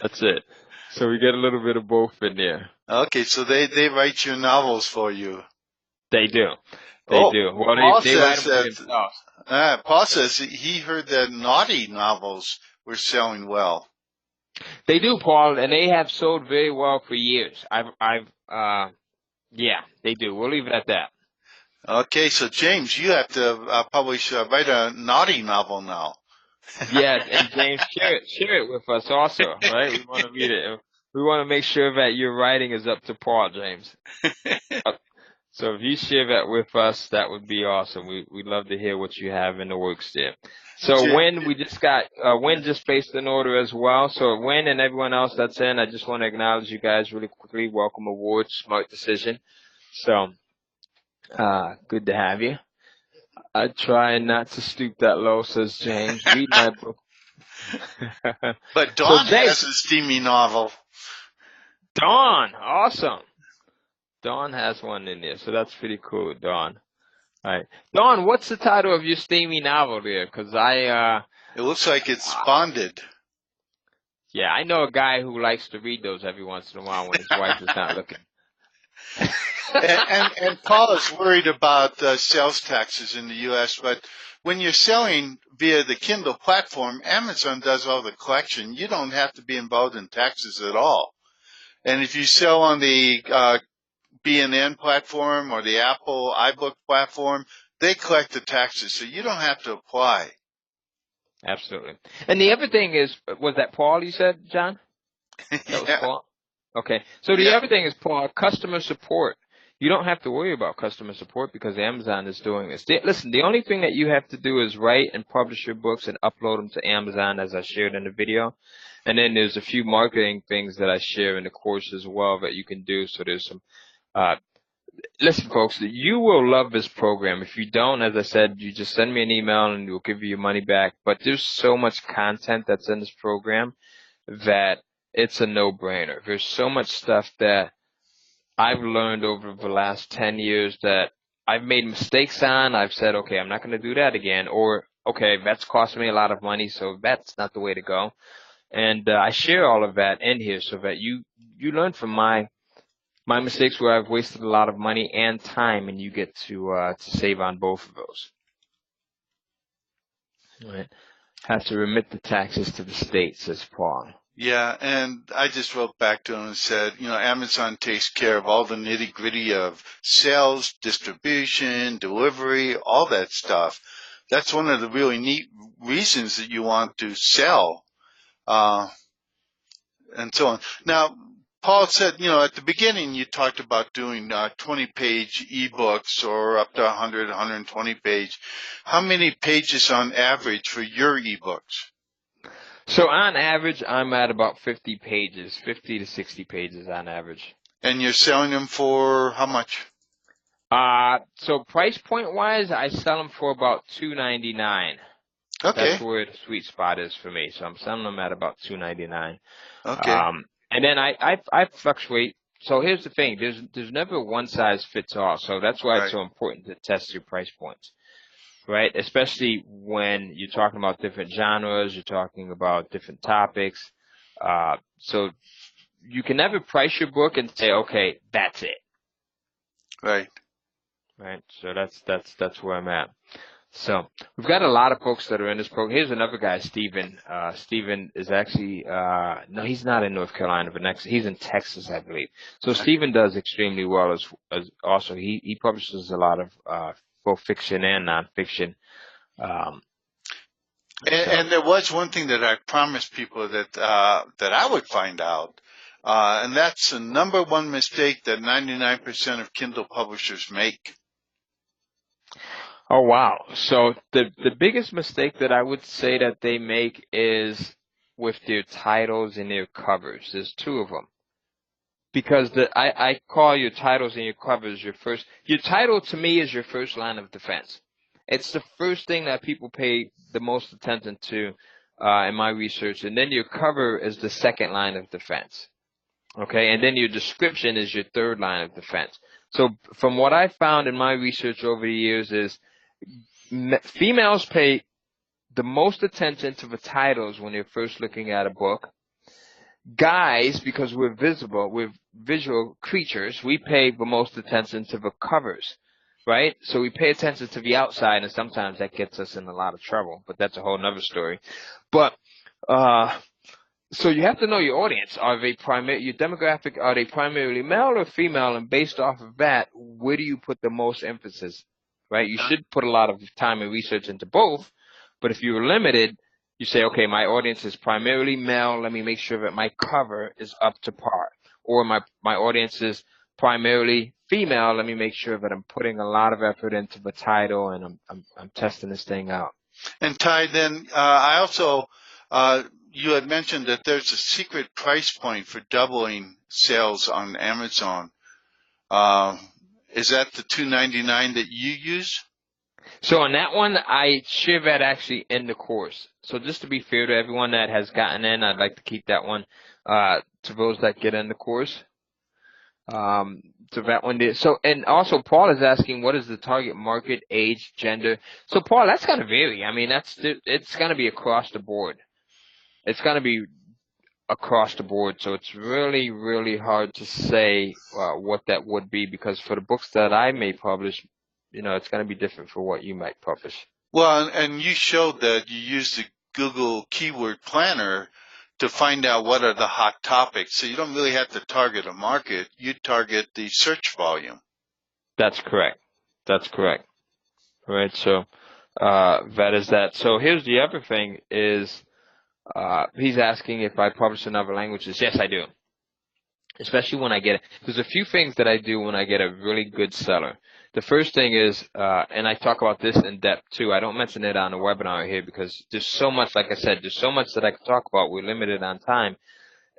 That's it. So we get a little bit of both in there. Okay, so they write your novels for you. They do. They Oh, do. Well, Paul they write says them for that. themselves. Paul says he heard that naughty novels were selling well. They do, Paul, and they have sold very well for years. Yeah, they do. We'll leave it at that. Okay, so James, you have to write a naughty novel now. Yeah, and James, share it with us also, right? We want to read it. We want to make sure that your writing is up to par, James. So if you share that with us, that would be awesome. We'd love to hear what you have in the works there. So Ja- Win just placed an order as well. So Win and everyone else that's in, I just want to acknowledge you guys really quickly. Welcome aboard, smart decision. So, good to have you. I try not to stoop that low, says James. Read my book. But So Dawn James, has a steamy novel. Dawn, awesome. Dawn has one in there, so that's pretty cool, Dawn. All right. Dawn, what's the title of your steamy novel there? Because It looks like it's bonded. yeah, I know a guy who likes to read those every once in a while when his wife is not looking. And Paul is worried about sales taxes in the U.S., but when you're selling via the Kindle platform, Amazon does all the collection. You don't have to be involved in taxes at all. And if you sell on the B&N platform or the Apple iBook platform, they collect the taxes, so you don't have to apply. Absolutely. And the other thing is, was that Paul you said, John? That was Yeah. Paul? Okay. So the Yeah. other thing is, Paul, customer support. You don't have to worry about customer support because Amazon is doing this. Listen, the only thing that you have to do is write and publish your books and upload them to Amazon, as I shared in the video. And then there's a few marketing things that I share in the course as well that you can do. So there's some, listen, folks, you will love this program. If you don't, as I said, you just send me an email and we'll give you your money back. But there's so much content that's in this program that it's a no-brainer. There's so much stuff that I've learned over the last 10 years that I've made mistakes on. I've said, okay, I'm not going to do that again. Or, okay, that's cost me a lot of money, so that's not the way to go. And I share all of that in here so that you learn from my mistakes where I've wasted a lot of money and time, and you get to save on both of those. All right. Have to remit the taxes to the state, says Paul. Yeah, and I just wrote back to him and said, Amazon takes care of all the nitty gritty of sales, distribution, delivery, all that stuff. That's one of the really neat reasons that you want to sell, and so on. Now, Paul said, at the beginning you talked about doing 20-page ebooks or up to 100, 120 page. How many pages on average for your ebooks? So on average, I'm at about 50 pages, 50 to 60 pages on average. And you're selling them for how much? So price point wise, I sell them for about $2.99. Okay. That's where the sweet spot is for me. So I'm selling them at about $2.99. Okay. And then I fluctuate. So here's the thing: there's never one size fits all. So that's why it's so important to test your price points, right? Especially when you're talking about different genres, you're talking about different topics. So you can never price your book and say, okay, that's it. Right. Right. So that's where I'm at. So we've got a lot of folks that are in this program. Here's another guy, Steven. Steven is actually, no, he's not in North Carolina, but he's in Texas, I believe. So Steven does extremely well as also, he publishes a lot of, both fiction and nonfiction. And there was one thing that I promised people that I would find out, and that's the number one mistake that 99% of Kindle publishers make. Oh, wow. So the biggest mistake that I would say that they make is with their titles and their covers. There's two of them. Because I call your titles and your covers your title to me is your first line of defense. It's the first thing that people pay the most attention to in my research, and then your cover is the second line of defense. Okay, and then your description is your third line of defense. So from what I found in my research over the years is females pay the most attention to the titles when they're first looking at a book. Guys, because we're visual creatures, we pay the most attention to the covers. Right? So we pay attention to the outside, and sometimes that gets us in a lot of trouble, but that's a whole nother story. But, so you have to know your audience. Your demographic, are they primarily male or female? And based off of that, where do you put the most emphasis? Right? You should put a lot of time and research into both, but if you're limited, you say, okay, my audience is primarily male. Let me make sure that my cover is up to par. Or my audience is primarily female. Let me make sure that I'm putting a lot of effort into the title and I'm testing this thing out. And Ty, then I also you had mentioned that there's a secret price point for doubling sales on Amazon. Is that the $2.99 that you use? So on that one, I share that actually in the course. So just to be fair to everyone that has gotten in, I'd like to keep that one to those that get in the course. So that one did. So, and also Paul is asking, what is the target market, age, gender? So Paul, that's going to vary. I mean, it's going to be across the board. It's going to be across the board. So it's really, really hard to say what that would be, because for the books that I may publish, it's going to be different for what you might publish. Well, and you showed that you used the Google Keyword Planner to find out what are the hot topics. So you don't really have to target a market. You target the search volume. That's correct. Right. So that is that. So here's the other thing is he's asking if I publish in other languages. Yes, I do. Especially when I get – there's a few things that I do when I get a really good seller. The first thing is, and I talk about this in depth too. I don't mention it on the webinar here because there's so much, like I said, there's so much that I can talk about. We're limited on time.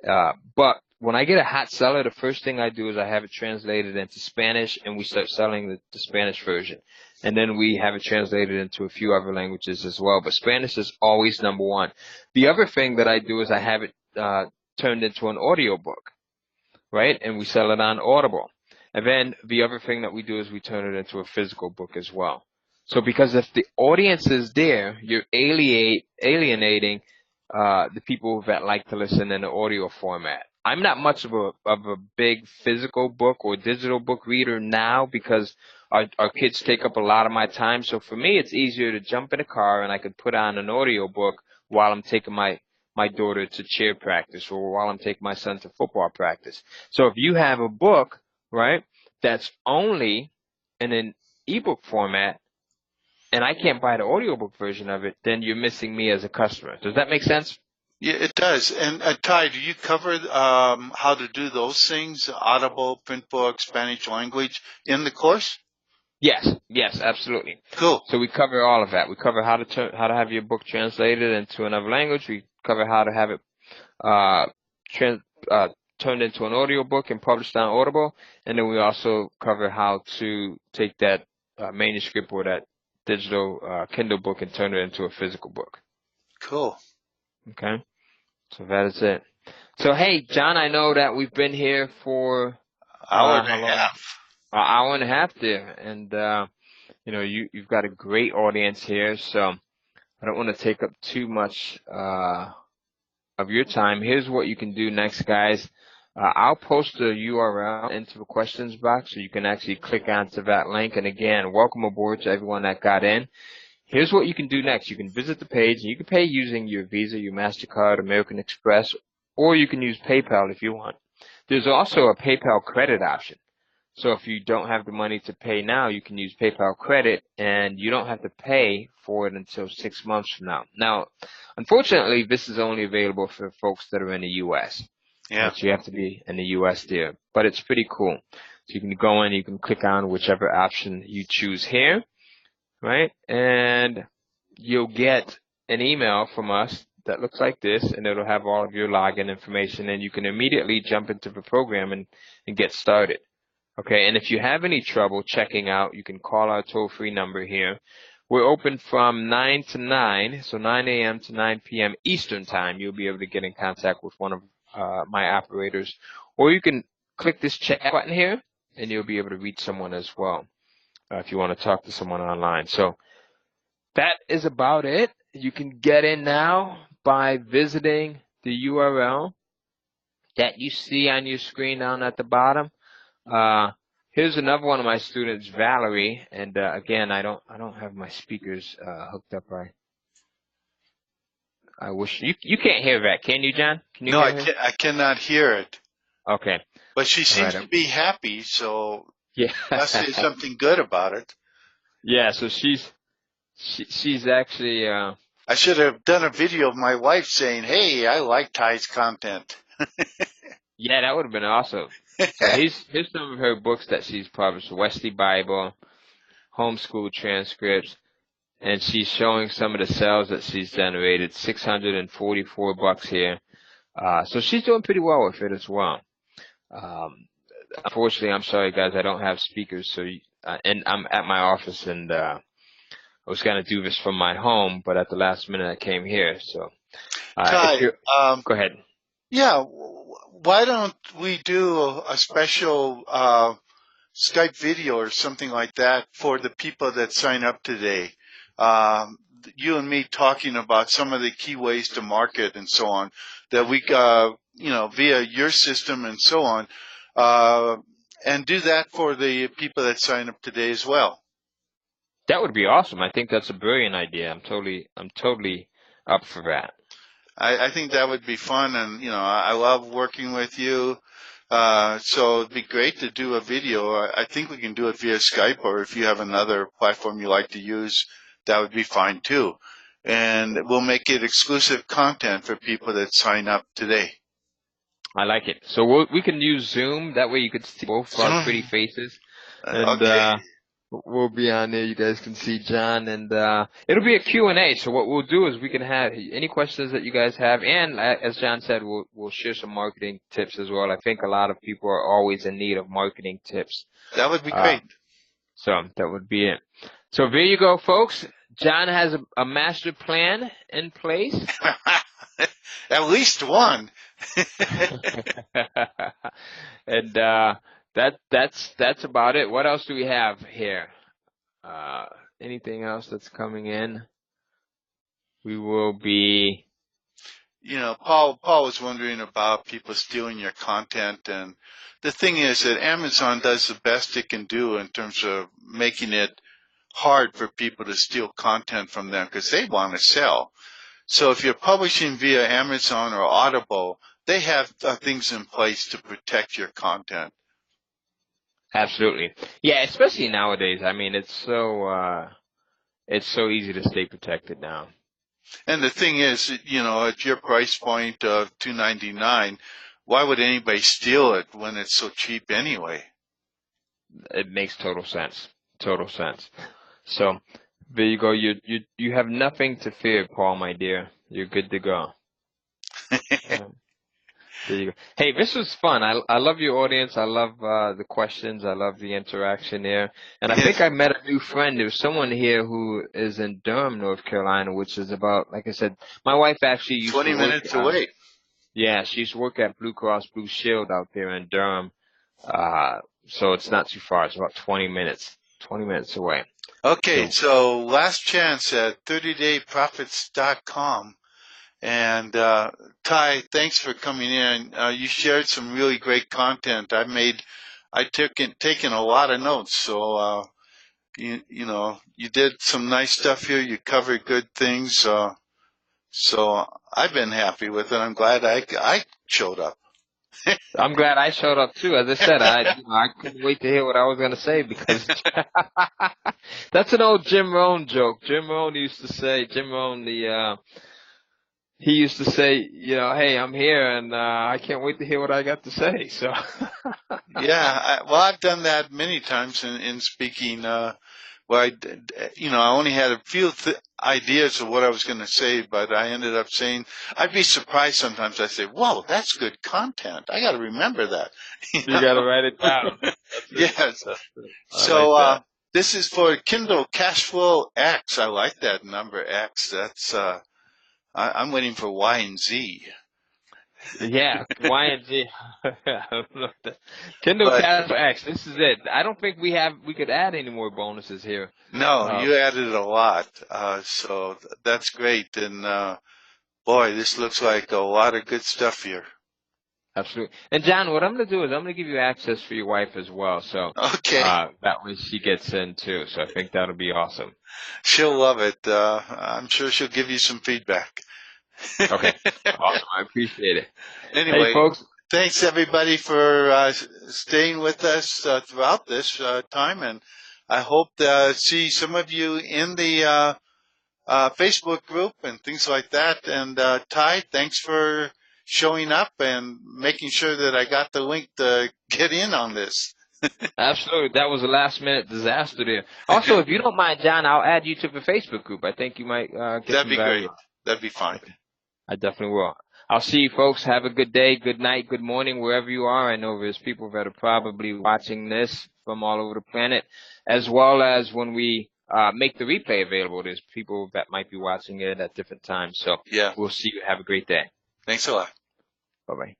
But when I get a hot seller, the first thing I do is I have it translated into Spanish, and we start selling the Spanish version. And then we have it translated into a few other languages as well. But Spanish is always number one. The other thing that I do is I have it turned into an audio book, right? And we sell it on Audible. And then the other thing that we do is we turn it into a physical book as well. So because if the audience is there, you're alienating the people that like to listen in the audio format. I'm not much of a big physical book or digital book reader now because our kids take up a lot of my time. So for me, it's easier to jump in a car and I could put on an audio book while I'm taking my daughter to cheer practice or while I'm taking my son to football practice. So if you have a book, right, that's only in an ebook format and I can't buy the audiobook version of it, then you're missing me as a customer. Does that make sense? Yeah, it does. And Ty, do you cover how to do those things, Audible, print book, Spanish language, in the course? Yes, absolutely. Cool. So we cover all of that. We cover how to have your book translated into another language. We cover how to have it turned into an audio book and published on Audible, and then we also cover how to take that manuscript or that digital Kindle book and turn it into a physical book. Cool. Okay, so that is it. So hey, John, I know that we've been here for hour and a half. An hour and a half there, and you've got a great audience here, so I don't want to take up too much of your time. Here's what you can do next, guys. I'll post the URL into the questions box so you can actually click onto that link. And again, welcome aboard to everyone that got in. Here's what you can do next. You can visit the page and you can pay using your Visa, your MasterCard, American Express, or you can use PayPal if you want. There's also a PayPal credit option. So if you don't have the money to pay now, you can use PayPal credit and you don't have to pay for it until 6 months from now. Now, unfortunately, this is only available for folks that are in the U.S. Yeah. So you have to be in the U.S. there, but it's pretty cool. So you can go in, you can click on whichever option you choose here, right? And you'll get an email from us that looks like this, and it'll have all of your login information, and you can immediately jump into the program and get started. Okay, and if you have any trouble checking out, you can call our toll-free number here. We're open from 9 to 9, so 9 a.m. to 9 p.m. Eastern Time. You'll be able to get in contact with one of my operators. Or you can click this chat button here, and you'll be able to reach someone as well if you want to talk to someone online. So that is about it. You can get in now by visiting the URL that you see on your screen down at the bottom. Here's another one of my students, Valerie, and again, I don't have my speakers hooked up right. I wish you can't hear that, can you, John? Can you No, hear her? I cannot hear it. Okay. But she seems All to be happy, so yeah. must say something good about it. Yeah, so she's actually I should have done a video of my wife saying, "Hey, I like Ty's content." yeah, that would have been awesome. So here's some of her books that she's published: Wesley Bible, Homeschool Transcripts, and she's showing some of the sales that she's generated. $644 here. So she's doing pretty well with it as well. Unfortunately, I'm sorry guys, I don't have speakers, so and I'm at my office, and I was gonna do this from my home, but at the last minute I came here. So Ty, go ahead. Yeah, why don't we do a special Skype video or something like that for the people that sign up today? You and me talking about some of the key ways to market and so on that we, via your system and so on, and do that for the people that sign up today as well. That would be awesome. I think that's a brilliant idea. I'm totally up for that. I think that would be fun, and I love working with you. So it'd be great to do a video. I think we can do it via Skype, or if you have another platform you like to use, that would be fine too. And we'll make it exclusive content for people that sign up today. I like it. So we can use Zoom. That way you could see both our pretty faces. And Okay. we'll be on there. You guys can see John, and it'll be a Q&A. So what we'll do is we can have any questions that you guys have, and as John said, we'll share some marketing tips as well. I think a lot of people are always in need of marketing tips. That would be great. So that would be it. So there you go, folks. John has a master plan in place. At least one. And that's about it. What else do we have here? Anything else that's coming in? We will be. Paul was wondering about people stealing your content, and the thing is that Amazon does the best it can do in terms of making it hard for people to steal content from them because they want to sell. So if you're publishing via Amazon or Audible, they have things in place to protect your content. Absolutely. Yeah, especially nowadays. I mean, it's so easy to stay protected now. And the thing is, at your price point of $2.99, why would anybody steal it when it's so cheap anyway? It makes total sense. Total sense. So there you go. You have nothing to fear, Paul, my dear. You're good to go. There you go. Hey, this was fun. I love your audience. I love the questions. I love the interaction there. And I think I met a new friend. There's someone here who is in Durham, North Carolina, which is about, like I said, my wife actually used 20 to work, minutes away. Yeah, she used to work at Blue Cross Blue Shield out there in Durham. So it's not too far. It's about 20 minutes away. Okay, so last chance at 30dayprofits.com. And Ty, thanks for coming in. You shared some really great content. I've taken a lot of notes, so you know, you did some nice stuff here. You covered good things. So I've been happy with it. I'm glad I showed up. I'm glad I showed up too. As I said, I couldn't wait to hear what I was going to say because that's an old Jim Rohn joke. Jim Rohn, he used to say, hey, I'm here and I can't wait to hear what I got to say. So Yeah, well, I've done that many times in speaking. Where I only had a few ideas of what I was going to say, but I ended up saying, I'd be surprised sometimes. I say, whoa, that's good content. I got to remember that. you got to write it down. Yes. I like that. This is for Kindle Cashflow X. I like that number X. That's, I'm waiting for Y and Z. Yeah, Y and Z. Kindle Cashflow X. This is it. I don't think we could add any more bonuses here. No, you added a lot. So that's great. And, boy, this looks like a lot of good stuff here. Absolutely. And John, what I'm going to do is I'm going to give you access for your wife as well. So okay, that way she gets in too. So I think that'll be awesome. She'll love it. I'm sure she'll give you some feedback. Okay. Awesome. I appreciate it. Anyway, hey, folks. Thanks everybody for staying with us throughout this time, and I hope to see some of you in the Facebook group and things like that. And Ty, thanks for showing up and making sure that I got the link to get in on this. Absolutely. That was a last-minute disaster there. Also, if you don't mind, John, I'll add you to the Facebook group. I think you might get That'd some be value. great. That'd be fine. Okay. I definitely will. I'll see you folks. Have a good day, good night, good morning, wherever you are. I know there's people that are probably watching this from all over the planet, as well as when we make the replay available, there's people that might be watching it at different times. So yeah, we'll see you. Have a great day. Thanks a lot. Bye-bye.